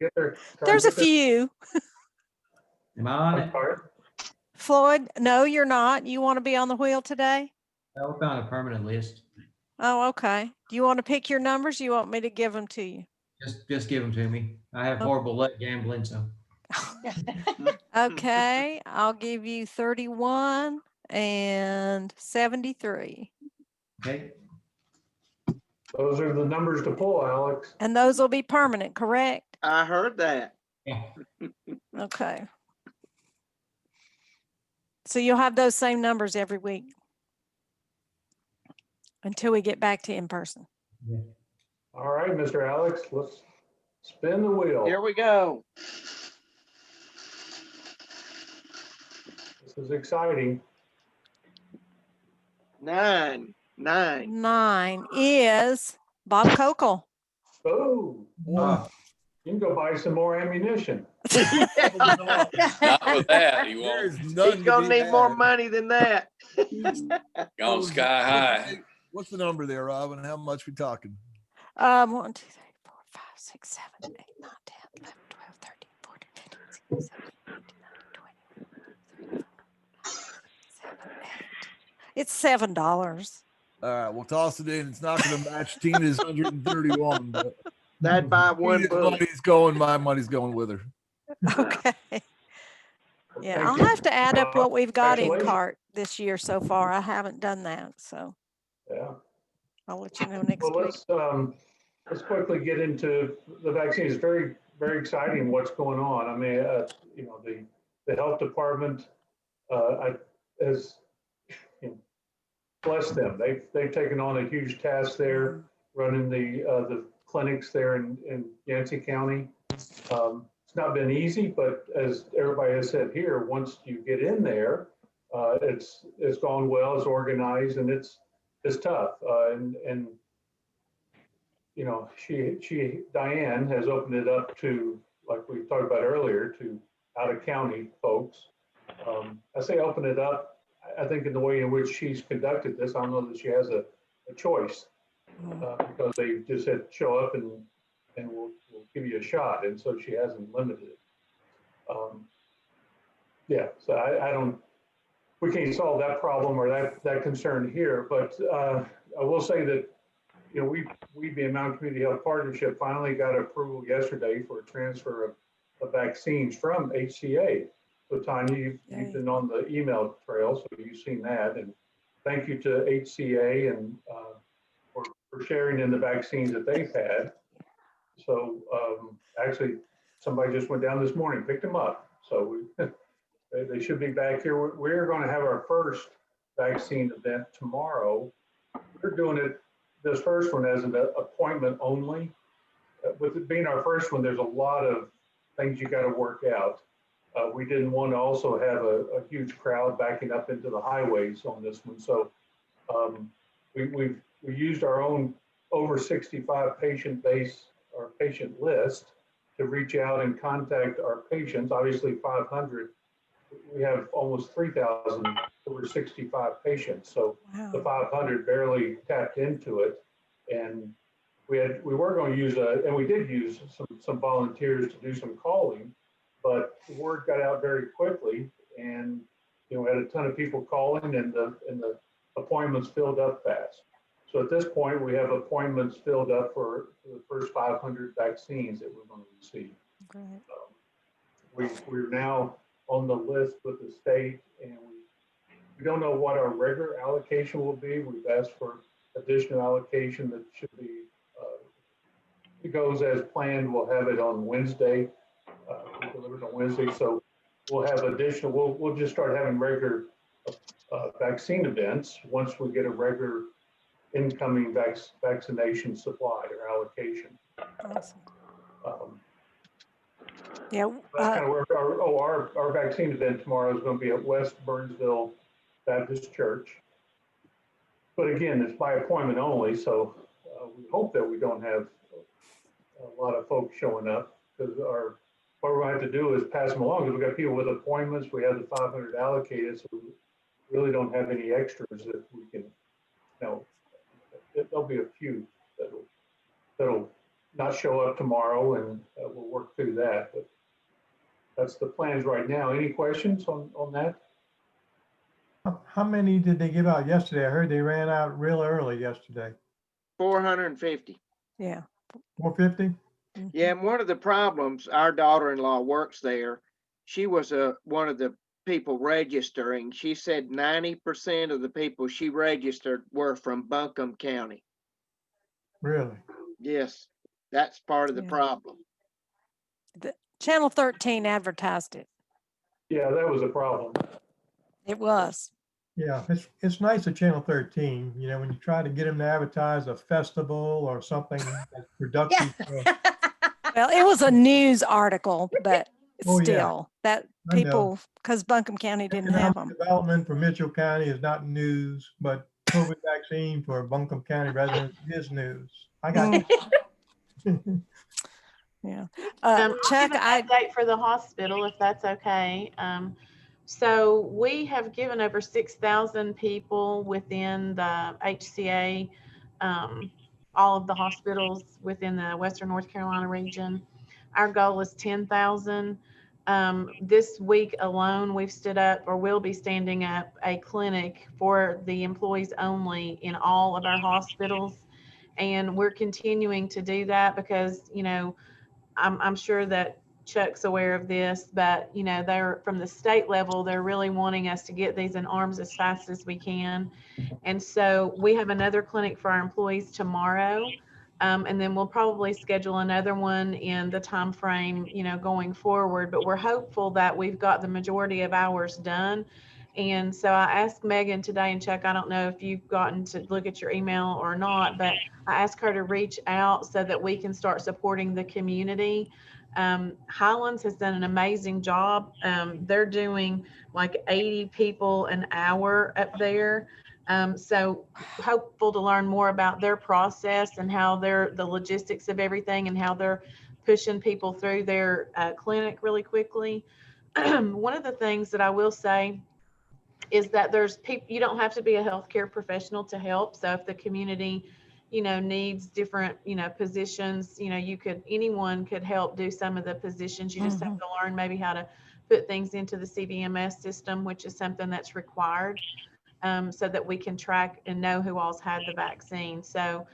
Get there. There's a few. Am I on it? All right. Floyd, no, you're not. You want to be on the wheel today? I found a permanent list. Oh, okay. Do you want to pick your numbers? You want me to give them to you? Just give them to me. I have horrible luck gambling, so. Okay, I'll give you 31 and 73. Okay. Those are the numbers to pull, Alex. And those will be permanent, correct? I heard that. Yeah. Okay. So you'll have those same numbers every week until we get back to in person. All right, Mr. Alex, let's spin the wheel. Here we go. This is exciting. 9 9 is Bob Kokel. Oh, Wow. you can go buy some more ammunition. Not with that, he There won't. is none He's to gonna be need more had. money than that. Gone sky high. What's the number there, Robin? How much we talking? 1, 2, 3, 4, 5, 6, 7, 8, 9, 10, 11, 12, 13, 14, 15, 16, 17, 18, 19, 20, 7, 8. It's $7. All right, we'll toss it in. It's not going to match Tina's 131, but That'd buy one Tina's bullet. money's going. My money's going with her. Okay. Yeah, Thank I'll you. have to add up what we've got in Congratulations. cart this year so far. I haven't done that, so Yeah. I'll let you know next Well, week. let's quickly get into the vaccine. It's very, very exciting what's going on. I mean, you know, the health department has, you know, bless them. They've taken on a huge task there, running the clinics there in Yancey County. It's not been easy, but as everybody has said here, once you get in there, it's gone well, it's organized, and it's tough. And you know, Diane has opened it up to, like we talked about earlier, to out of county folks. I say open it up. I think in the way in which she's conducted this, I don't know that she has a choice, because they just said show up and we'll give you a shot, and so she hasn't limited it. Yeah, so I don't. We can't solve that problem or that concern here, but I will say that, you know, we being Mountain Community Health Partnership finally got approval yesterday for a transfer of vaccines from HCA. So Tanya, you've been on the email trail, so you've seen that, and thank you to HCA and for sharing in the vaccines that they've had. So actually, somebody just went down this morning, picked them up. So they should be back here. We're going to have our first vaccine event tomorrow. We're doing it, this first one, as an appointment only. With it being our first one, there's a lot of things you got to work out. We didn't want to also have a huge crowd backing up into the highways on this one. So we used our own over 65 patient base or patient list to reach out and contact our patients. Obviously 500, we have almost 3,000 over 65 patients. So the 500 barely tapped into it. And we were going to use and we did use some volunteers to do some calling, but the word got out very quickly, and you know, had a ton of people calling, and the appointments filled up fast. So at this point, we have appointments filled up for the first 500 vaccines that we're going to receive. We're now on the list with the state, and we don't know what our regular allocation will be. We've asked for additional allocation that should be, it goes as planned. We'll have it on Wednesday, delivered on Wednesday. So we'll have additional, we'll just start having regular vaccine events once we get a regular incoming vaccination supply or allocation. Awesome. Yeah. That's kind of where our vaccine event tomorrow is going to be at West Burnsville Baptist Church. But again, it's by appointment only, so we hope that we don't have a lot of folks showing up, because what we're going to have to do is pass them along, because we've got people with appointments. We have the 500 allocated, so we really don't have any extras that we can, you know, there'll be a few that'll not show up tomorrow, and we'll work through that. But that's the plans right now. Any questions on that? How many did they give out yesterday? I heard they ran out real early yesterday. 450. Yeah. 450? Yeah, and one of the problems, our daughter-in-law works there. She was one of the people registering. She said 90% of the people she registered were from Buncombe County. Really? Yes, that's part of the problem. Channel 13 advertised it. Yeah, that was a problem. It was. Yeah, it's nice at Channel 13, you know, when you try to get them to advertise a festival or something that's productive. Well, it was a news article, but Oh, still, yeah. that people, because Buncombe County didn't have them. Development for Mitchell County is not news, but COVID vaccine for Buncombe County residents is news. I got Yeah. I'll Chuck, give an update for the hospital, if that's okay. So we have given over 6,000 people within the HCA, all of the hospitals within the Western North Carolina region. Our goal is 10,000. This week alone, we've stood up, or will be standing up, a clinic for the employees only in all of our hospitals. And we're continuing to do that because, you know, I'm sure that Chuck's aware of this, but you know, they're from the state level, they're really wanting us to get these in arms as fast as we can. And so we have another clinic for our employees tomorrow. And then we'll probably schedule another one in the time frame, you know, going forward, but we're hopeful that we've got the majority of ours done. And so I asked Megan today, and Chuck, I don't know if you've gotten to look at your email or not, but I asked her to reach out so that we can start supporting the community. Highlands has done an amazing job. They're doing like 80 people an hour up there. So hopeful to learn more about their process and how the logistics of everything and how they're pushing people through their clinic really quickly. One of the things that I will say is that there's people, you don't have to be a healthcare professional to help. So if the community, you know, needs different, you know, positions, you know, anyone could help do some of the positions. You just have to learn maybe how to put things into the CVMS system, which is something that's required, so that we can track and know who all's had the vaccine. So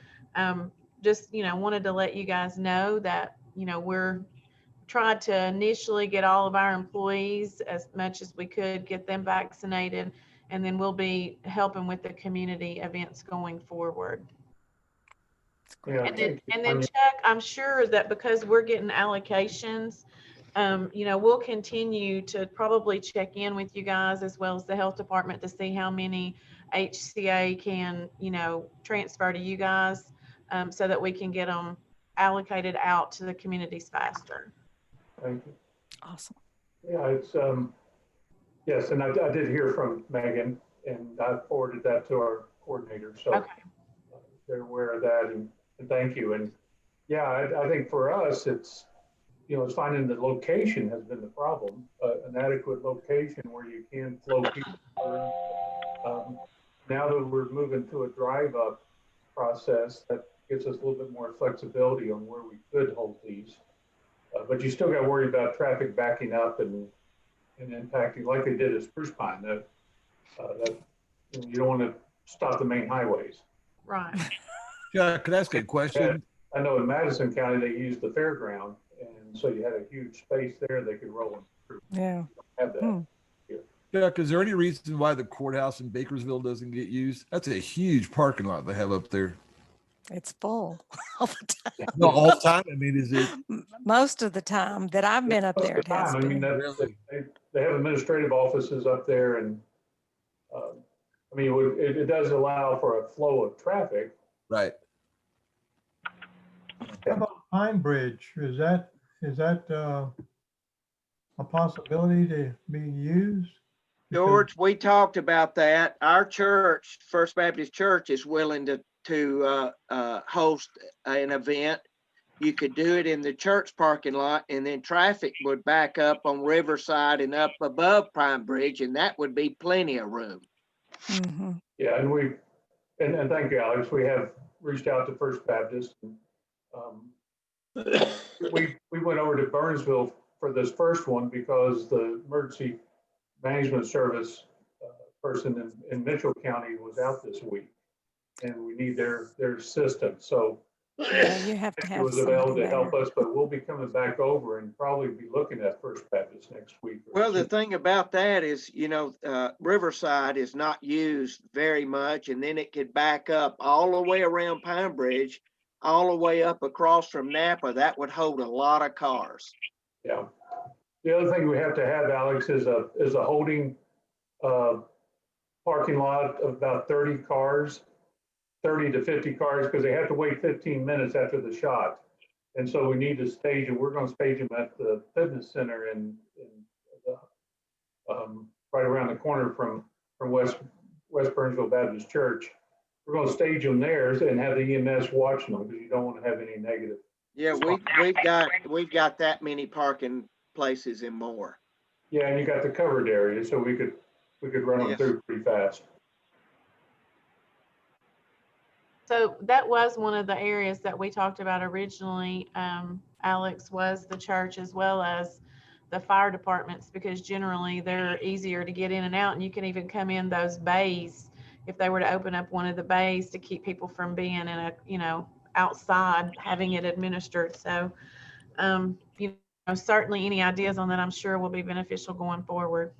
just, you know, wanted to let you guys know that, you know, we're tried to initially get all of our employees as much as we could, get them vaccinated, and then we'll be helping with the community events going forward. Yeah, And then Chuck, I'm sure that because we're getting allocations, you know, we'll continue to probably check in with you guys as well as the health department to see how many HCA can, you know, transfer to you guys, so that we can get them allocated out to the communities faster. Thank you. Awesome. Yeah, it's, yes, and I did hear from Megan, and I forwarded that to our coordinator, so okay. They're aware of that, and thank you. And yeah, I think for us, it's, you know, it's finding the location has been the problem, an adequate location where you can flow people through. Now that we're moving to a drive-up process, that gives us a little bit more flexibility on where we could hold these. But you still got to worry about traffic backing up and impacting, like they did at Spruce Pine. That you don't want to stop the main highways. Right. Yeah, could I ask a question? I know in Madison County they used the fairground, and so you had a huge space there they could roll them through. Yeah. Have that. Yeah, is there any reason why the courthouse in Bakersville doesn't get used? That's a huge parking lot they have up there. It's full all the time. No, all the time. I mean, is it? Most of the time that I've been up there, it has I mean, been. Really? they have administrative offices up there, and I mean, it does allow for a flow of traffic. Right. How about Pine Bridge? Is that a possibility to be used? George, we talked about that. Our church, First Baptist Church, is willing to host an event. You could do it in the church parking lot, and then traffic would back up on Riverside and up above Pine Bridge, and that would be plenty of room. Mm-hmm. Yeah, and thank you, Alex. We have reached out to First Baptist. We went over to Burnsville for this first one because the emergency management service person in Mitchell County was out this week, and we need their assistance. So yeah, you have to have was available to there. help us, but we'll be coming back over and probably be looking at First Baptist next week. Well, the thing about that is, you know, Riverside is not used very much, and then it could back up all the way around Pine Bridge, all the way up across from Napa. That would hold a lot of cars. Yeah. The other thing we have to have, Alex, is a holding parking lot of about 30 cars, 30 to 50 cars, because they have to wait 15 minutes after the shot. And so we need to stage them. We're going to stage them at the fitness center in right around the corner from West Burnsville Baptist Church. We're going to stage them there and have the EMS watching them because you don't want to have any negative Yeah, we've got that many parking places and more. Yeah, and you got the covered area, so we could run them Yes. through pretty fast. So that was one of the areas that we talked about originally, Alex, was the church as well as the fire departments, because generally they're easier to get in and out, and you can even come in those bays if they were to open up one of the bays to keep people from being in a, outside having it administered. So, certainly any ideas on that, I'm sure will be beneficial going forward.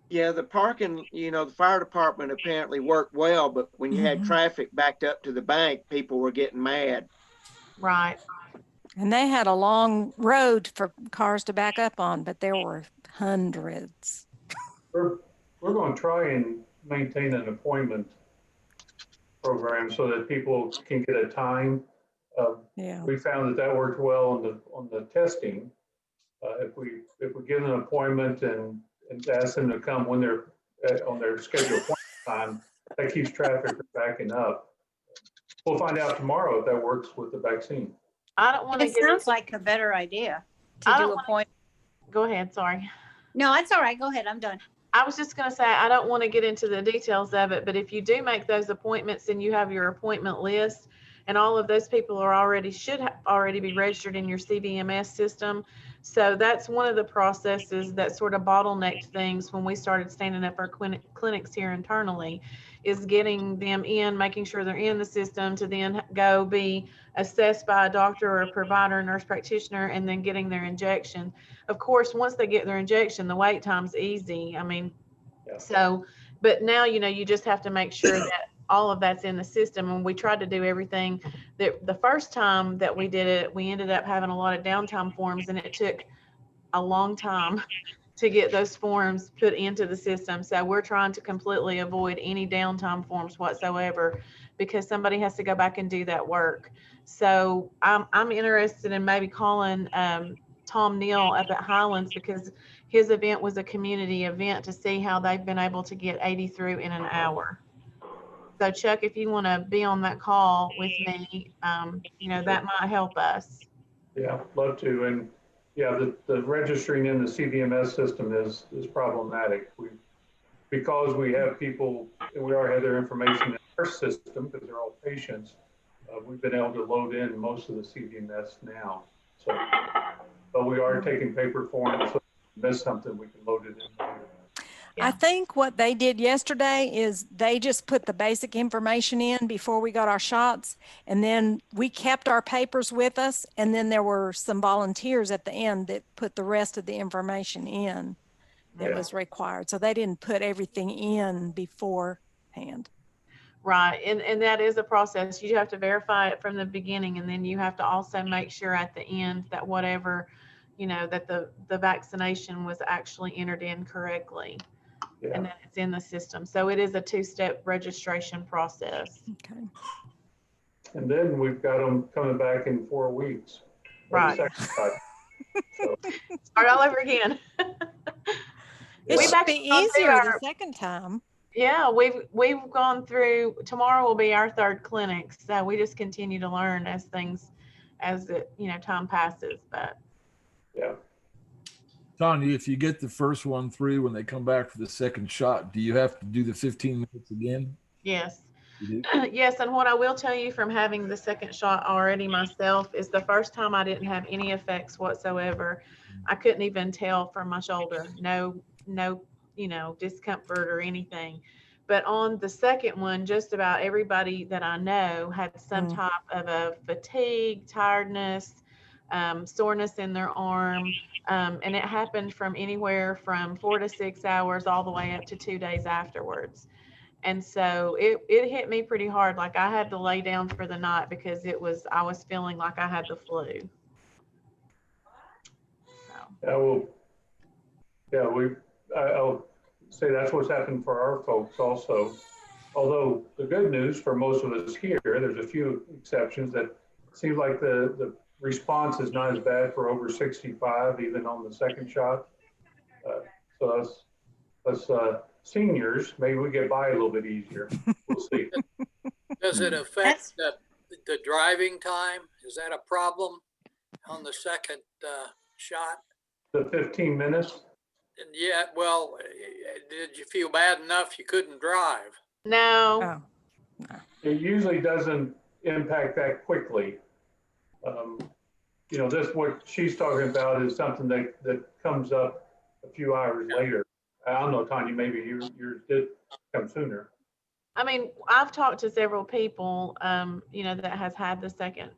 Yeah, the parking, the fire department apparently worked well, but when you had traffic backed up to the bank, people were getting mad. Right. And they had a long road for cars to back up on, but there were hundreds. We're going to try and maintain an appointment program so that people can get a time. Yeah. We found that worked well on the testing. If we give them an appointment and ask them to come when they're on their scheduled appointment time, that keeps traffic from backing up. We'll find out tomorrow if that works with the vaccine. I don't want to It get sounds like a better idea to I do don't a point. Go ahead, sorry. No, that's all right. Go ahead. I'm done. I was just going to say, I don't want to get into the details of it, but if you do make those appointments and you have your appointment list, and all of those people are should already be registered in your CVMS system. So that's one of the processes that sort of bottlenecked things when we started standing up our clinics here internally, is getting them in, making sure they're in the system to then go be assessed by a doctor or a provider, nurse practitioner, and then getting their injection. Of course, once they get their injection, the wait time's easy. I mean, so, but now, you just have to make sure that all of that's in the system. And we tried to do everything that the first time that we did it, we ended up having a lot of downtime forms, and it took a long time to get those forms put into the system. So we're trying to completely avoid any downtime forms whatsoever, because somebody has to go back and do that work. So I'm interested in maybe calling Tom Neal up at Highlands, because his event was a community event, to see how they've been able to get 80 through in an hour. So Chuck, if you want to be on that call with me, that might help us. Yeah, love to. And yeah, the registering in the CVMS system is problematic. Because we have people, and we already have their information in our system because they're all patients, we've been able to load in most of the CVMS now. So, but we are taking paper forms, so if we miss something, we can load it in later. I think what they did yesterday is they just put the basic information in before we got our shots, and then we kept our papers with us, and then there were some volunteers at the end that put the rest of the information in that was required. So they didn't put everything in beforehand. Right, and that is a process. You have to verify it from the beginning, and then you have to also make sure at the end that whatever, that the vaccination was actually entered in correctly. Yeah. And that it's in the system. So it is a two-step registration process. Okay. And then we've got them coming back in 4 weeks. Right. So. Start all over again. It should be easier the second time. Yeah, we've gone through, tomorrow will be our third clinic. So we just continue to learn as time passes, but. Yeah. Tanya, if you get the first one through, when they come back for the second shot, do you have to do the 15 minutes again? Yes. You do? Yes, and what I will tell you from having the second shot already myself is the first time I didn't have any effects whatsoever. I couldn't even tell from my shoulder, no, discomfort or anything. But on the second one, just about everybody that I know had some type of a fatigue, tiredness, soreness in their arm. And it happened from anywhere from 4 to 6 hours all the way up to 2 days afterwards. And so it hit me pretty hard. Like I had to lay down for the night because I was feeling like I had the flu. So. I'll say that's what's happened for our folks also. Although the good news for most of us here, there's a few exceptions that seems like the response is not as bad for over 65, even on the second shot. So us seniors, maybe we get by a little bit easier. We'll see. Does it affect the driving time? Is that a problem? on the second shot? The 15 minutes? And yeah, well, did you feel bad enough you couldn't drive? No, Oh, It usually doesn't impact that quickly. You know, this, what she's talking about is something that comes up a few hours later. I don't know, Tanya, maybe yours did come sooner. I mean, I've talked to several people, you know, that has had the second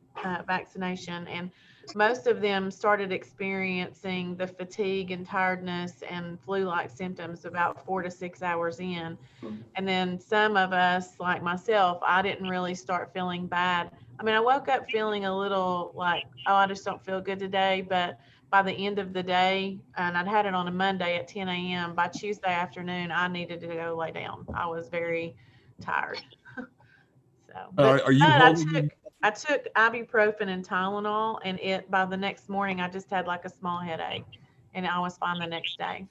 vaccination, and most of them started experiencing the fatigue and tiredness and flu-like symptoms about 4 to 6 hours in. And then some of us, like myself, I didn't really start feeling bad. I mean, I woke up feeling a little like, oh, I just don't feel good today. But by the end of the day, and I'd had it on a Monday at 10 a.m., by Tuesday afternoon, I needed to go lay down. I was very tired. So, but Are you holding? I took ibuprofen and Tylenol, and by the next morning, I just had like a small headache, and I was fine the next day.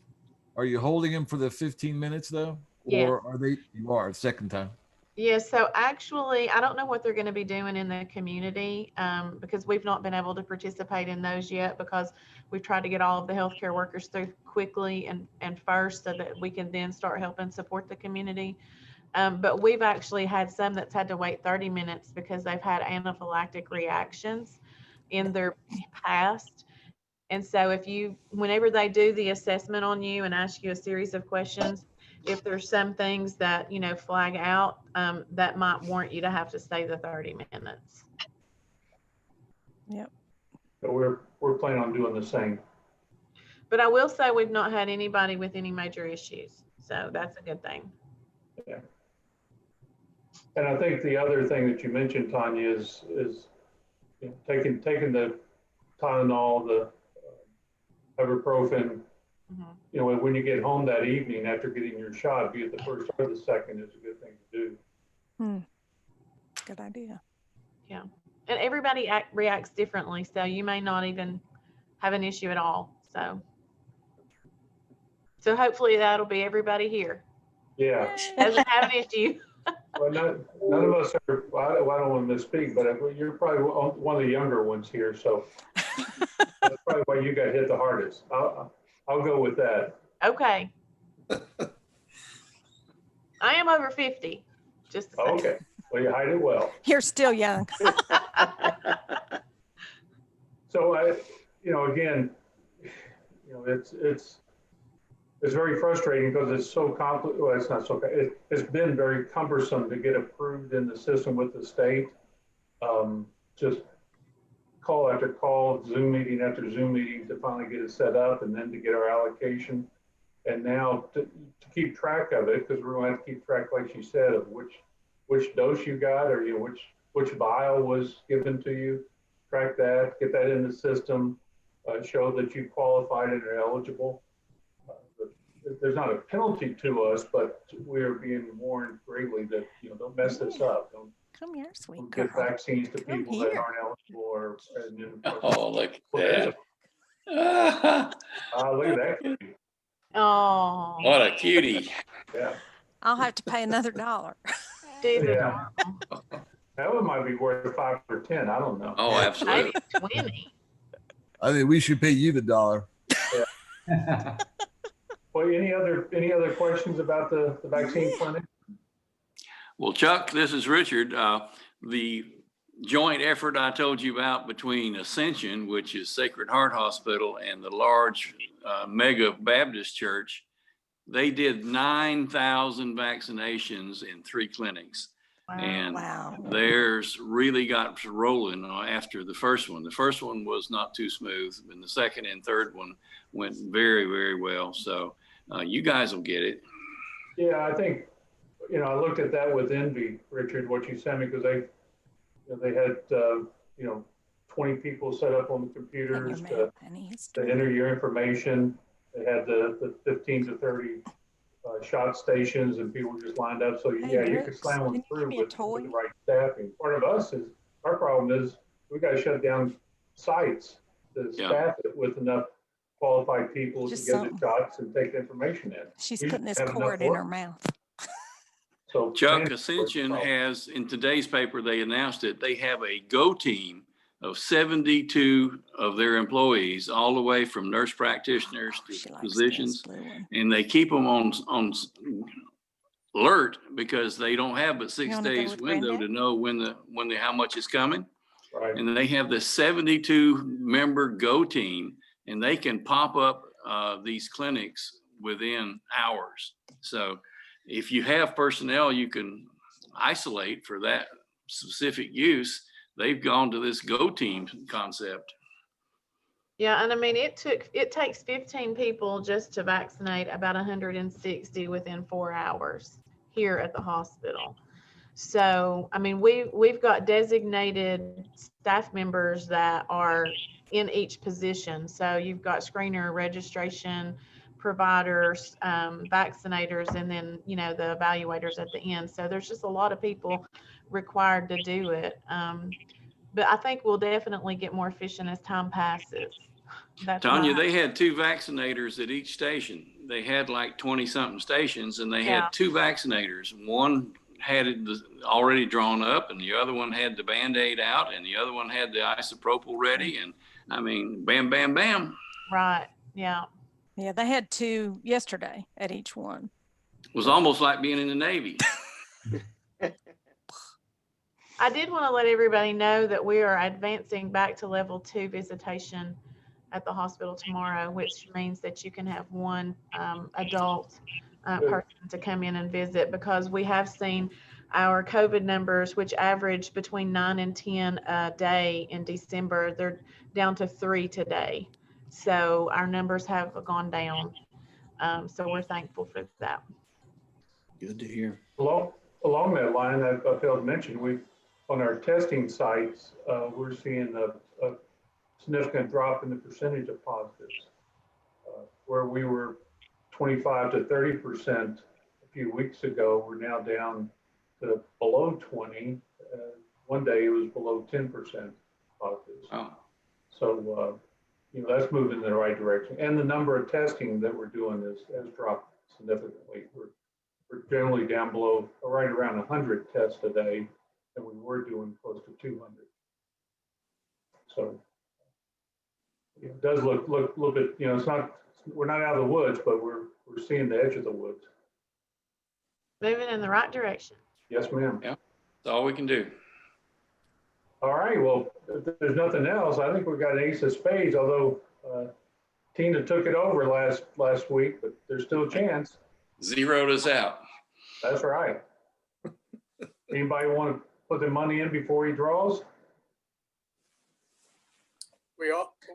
Are you holding him for the 15 minutes though? Yes. Or are they? You are second time. Yes, so actually, I don't know what they're going to be doing in the community, because we've not been able to participate in those yet, because we've tried to get all of the healthcare workers through quickly and first, so that we can then start helping support the community. But we've actually had some that's had to wait 30 minutes because they've had anaphylactic reactions in their past. And so whenever they do the assessment on you and ask you a series of questions, if there's some things that, you know, flag out, that might warrant you to have to stay the 30 minutes. yep. But we're planning on doing the same. But I will say we've not had anybody with any major issues. So that's a good thing. Yeah. And I think the other thing that you mentioned, Tanya, is you know, taking the Tylenol, the ibuprofen. You know, when you get home that evening after getting your shot, be it the first or the second, is a good thing to do. Good idea. Yeah. And everybody reacts differently. So you may not even have an issue at all. So hopefully that'll be everybody here. Yeah. Doesn't have an issue. Well, none of us are, well, I don't want to misspeak, but you're probably one of the younger ones here. So that's probably why you got hit the hardest. I'll go with that. Okay. I am over 50. Just to say. Okay. Well, you hide it well. You're still young. So you know, again, you know, it's very frustrating because it's so complicated. Well, it's not so. It's been very cumbersome to get approved in the system with the state. Just call after call, Zoom meeting after Zoom meeting to finally get it set up, and then to get our allocation. And now to keep track of it, because we're going to have to keep track, like she said, of which dose you got, or you know, which vial was given to you. Track that, get that in the system, show that you qualified and are eligible. There's not a penalty to us, but we are being warned greatly that, you know, don't mess this up. Don't Come here, sweet don't girl. give vaccines to Come people that here. aren't eligible or. Oh, look at Well, there's that. look at that. Oh. What a cutie. Yeah. I'll have to pay another $1. Yeah. That one might be worth 5 or 10. I don't know. Oh, absolutely. 20. I think we should pay you the $1. Yeah. Well, any other questions about the vaccine clinic? Well, Chuck, this is Richard. The joint effort I told you about between Ascension, which is Sacred Heart Hospital, and the large mega Baptist church, they did 9,000 vaccinations in 3 clinics. Wow. And theirs really got rolling after the first one. The first one was not too smooth, and the second and third one went very, very well. So you guys will get it. Yeah, I think, you know, I looked at that with envy, Richard, what you sent me, because they had, you know, 20 people set up on the computers to enter your information. They had the 15 to 30 shot stations, and people just lined up. So yeah, you could slam them through with the right staffing. Part of our problem is we got to shut down sites to staff it with enough qualified people to get the shots and take the information in. She's putting this cord in her mouth. So Chuck, Ascension has, in today's paper, they announced it, they have a go team of 72 of their employees, all the way from nurse practitioners to physicians. And they keep them on alert because they don't have but 6 days window to know how much is coming. Right. And they have this 72 member go team, and they can pop up these clinics within hours. So if you have personnel you can isolate for that specific use, they've gone to this go team concept. Yeah, and I mean, it takes 15 people just to vaccinate about 160 within 4 hours here at the hospital. So, I mean, we've got designated staff members that are in each position. So you've got screener, registration, providers, vaccinators, and then, you know, the evaluators at the end. So there's just a lot of people required to do it. But I think we'll definitely get more efficient as time passes. That's Tanya, what I- they had 2 vaccinators at each station. They had like 20 something stations, and they Yeah. had 2 vaccinators. One had it already drawn up, and the other one had the Band-Aid out, and the other one had the isopropyl ready. And I mean, bam, bam, bam. Right. Yeah. Yeah, they had 2 yesterday at each one. It was almost like being in the Navy. I did want to let everybody know that we are advancing back to level 2 visitation at the hospital tomorrow, which means that you can have one adult person to come in and visit, because we have seen our COVID numbers, which average between 9 and 10 a day in December, they're down to 3 today. So our numbers have gone down. So we're thankful for that. Good to hear. Along that line, I failed to mention, on our testing sites, we're seeing a significant drop in the percentage of positives. Where we were 25 to 30% a few weeks ago, we're now down to below 20. One day it was below 10% positives. Oh. So, you know, that's moving in the right direction. And the number of testing that we're doing has dropped significantly. We're generally down below, right around 100 tests a day, and we were doing close to 200. So it does look a little bit, you know, we're not out of the woods, but we're seeing the edge of the woods. Moving in the right direction. Yes, ma'am. Yeah, that's all we can do. All right, well, if there's nothing else, I think we got an ace of spades, although Tina took it over last week, but there's still a chance. Zeroed us out. That's right. Anybody want to put their money in before he draws?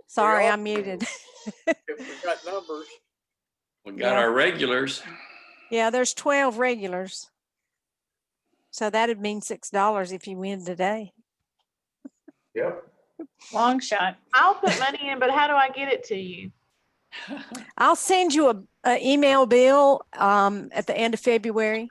Sorry, I'm muted. If we got numbers. We got our regulars. Yeah, there's 12 regulars. So that'd mean $6 if you win today. Yep. Long shot. I'll put money in, but how do I get it to you? I'll send you a email bill at the end of February.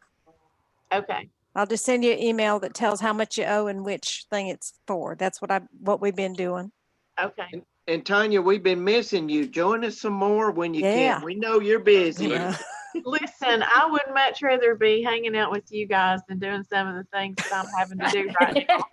Okay. I'll just send you an email that tells how much you owe and which thing it's for. That's what we've been doing. Okay. And Tanya, we've been missing you. Join us some more when you Yeah. can. We know you're busy. Yeah. Listen, I would much rather be hanging out with you guys than doing some of the things that I'm having to do right now.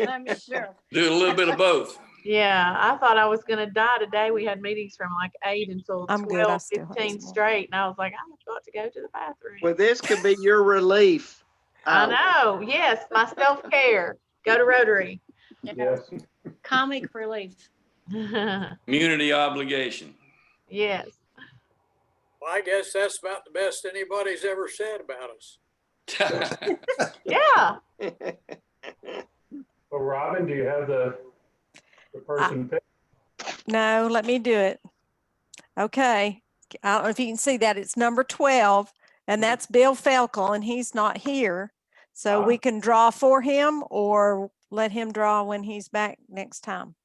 I'm sure. Do a little bit of both. Yeah, I thought I was going to die today. We had meetings from like 8 until I'm good. I 12, still have 15 some more. straight. And I was like, I've got to go to the bathroom. Well, this could be your relief. I know. Yes, my self-care. Go to Rotary. Yes. Comic relief. Community obligation. Yes. Well, I guess that's about the best anybody's ever said about us. Yeah. Well, Robin, do you have the person picked? No, let me do it. Okay. I don't know if you can see that. It's number 12, and that's Bill Felkel, and he's not here. So we can draw for him or let him draw when he's back next time.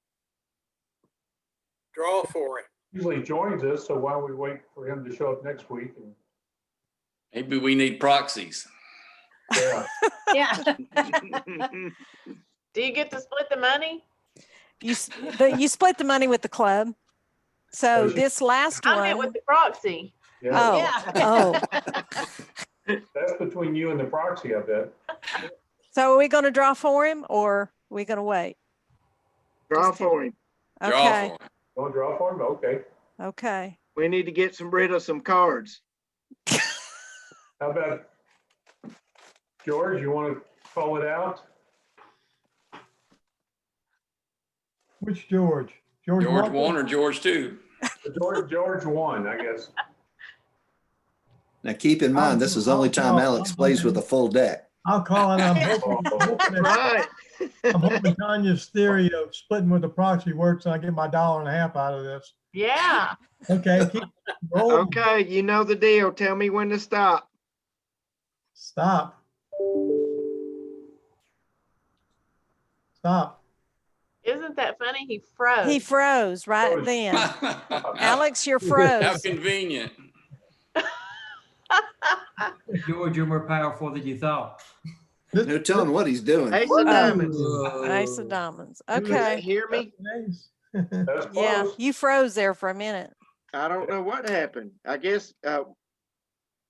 Draw for him. Usually joins us, so why don't we wait for him to show up next week? And, Maybe we need proxies. yeah. Yeah. Do you get to split the money? You split the money with the club. So this last I meant one. with the proxy. Yeah. Oh, Yeah. oh. That's between you and the proxy, I bet. So are we going to draw for him or are we going to wait? Draw for him. Draw Okay, for him. Want to draw for him? Okay. okay. We need to get rid of some cards. How about George, you want to call it out? Which George? George Walker? 1 or George 2? George 1, I guess. Now, keep in mind, this is the only time Alex plays with a full deck. I'll call it. Right. I'm hoping Tanya's theory of splitting with the proxy works and I get my $1.50 out of this. Yeah. Okay, keep rolling. Okay, you know the deal. Tell me when to stop. Stop. Stop. Isn't that funny? He froze. He froze right then. Alex, you're froze. How convenient. George, you're more powerful than you thought. No telling what he's doing. Ace of diamonds. Ace of diamonons. You Okay. hear me? That's Yeah, close. you froze there for a minute. I don't know what happened. I guess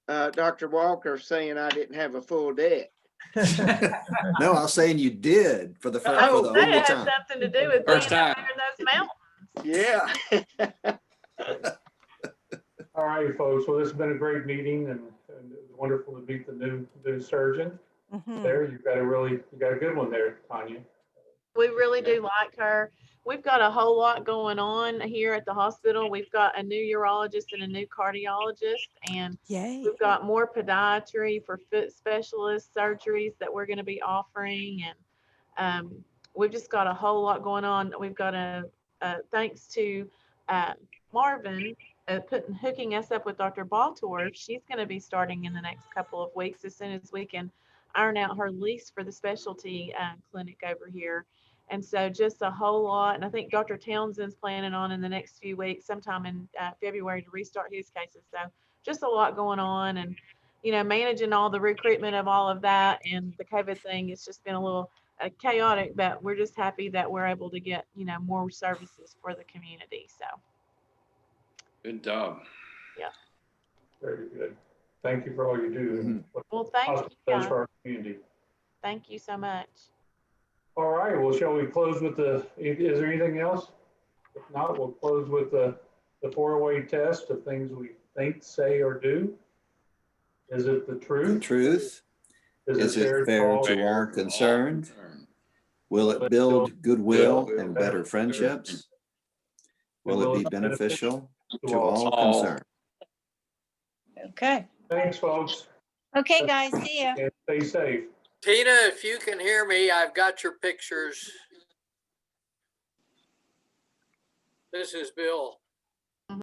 Dr. Walker saying I didn't have a full deck. No, I was saying you did for the first, Oh, for the That only had time. something to do with First being up time. there in those mountains. Yeah. All right, folks. Well, this has been a great meeting and it was wonderful to meet the new surgeon. Mhm. There, you got a good one there, Tanya. We really do like her. We've got a whole lot going on here at the hospital. We've got a new urologist and a new cardiologist, and Yay. we've got more podiatry for foot specialist surgeries that we're going to be offering. And we've just got a whole lot going on. We've got thanks to Marvin hooking us up with Dr. Baltor. She's going to be starting in the next couple of weeks as soon as we can iron out her lease for the specialty clinic over here. And so just a whole lot. And I think Dr. Townsend's planning on in the next few weeks, sometime in February, to restart his cases. So just a lot going on, and, you know, managing all the recruitment of all of that and the COVID thing. It's just been a little chaotic, but we're just happy that we're able to get, you know, more services for the community. So. Good job. Yeah. Very good. Thank you for all you do. And what Well, thank hospital you. does for our community. Thank you so much. All right, well, shall we close with is there anything else? If not, we'll close with the 408 test of things we think, say, or do. Is it the The truth? truth, is it fair to all concerned? Will it build goodwill and better friendships? Will it be beneficial to all concerned? Okay. Thanks, folks. Okay, guys, see ya. And stay safe. Tina, if you can hear me, I've got your pictures. This is Bill.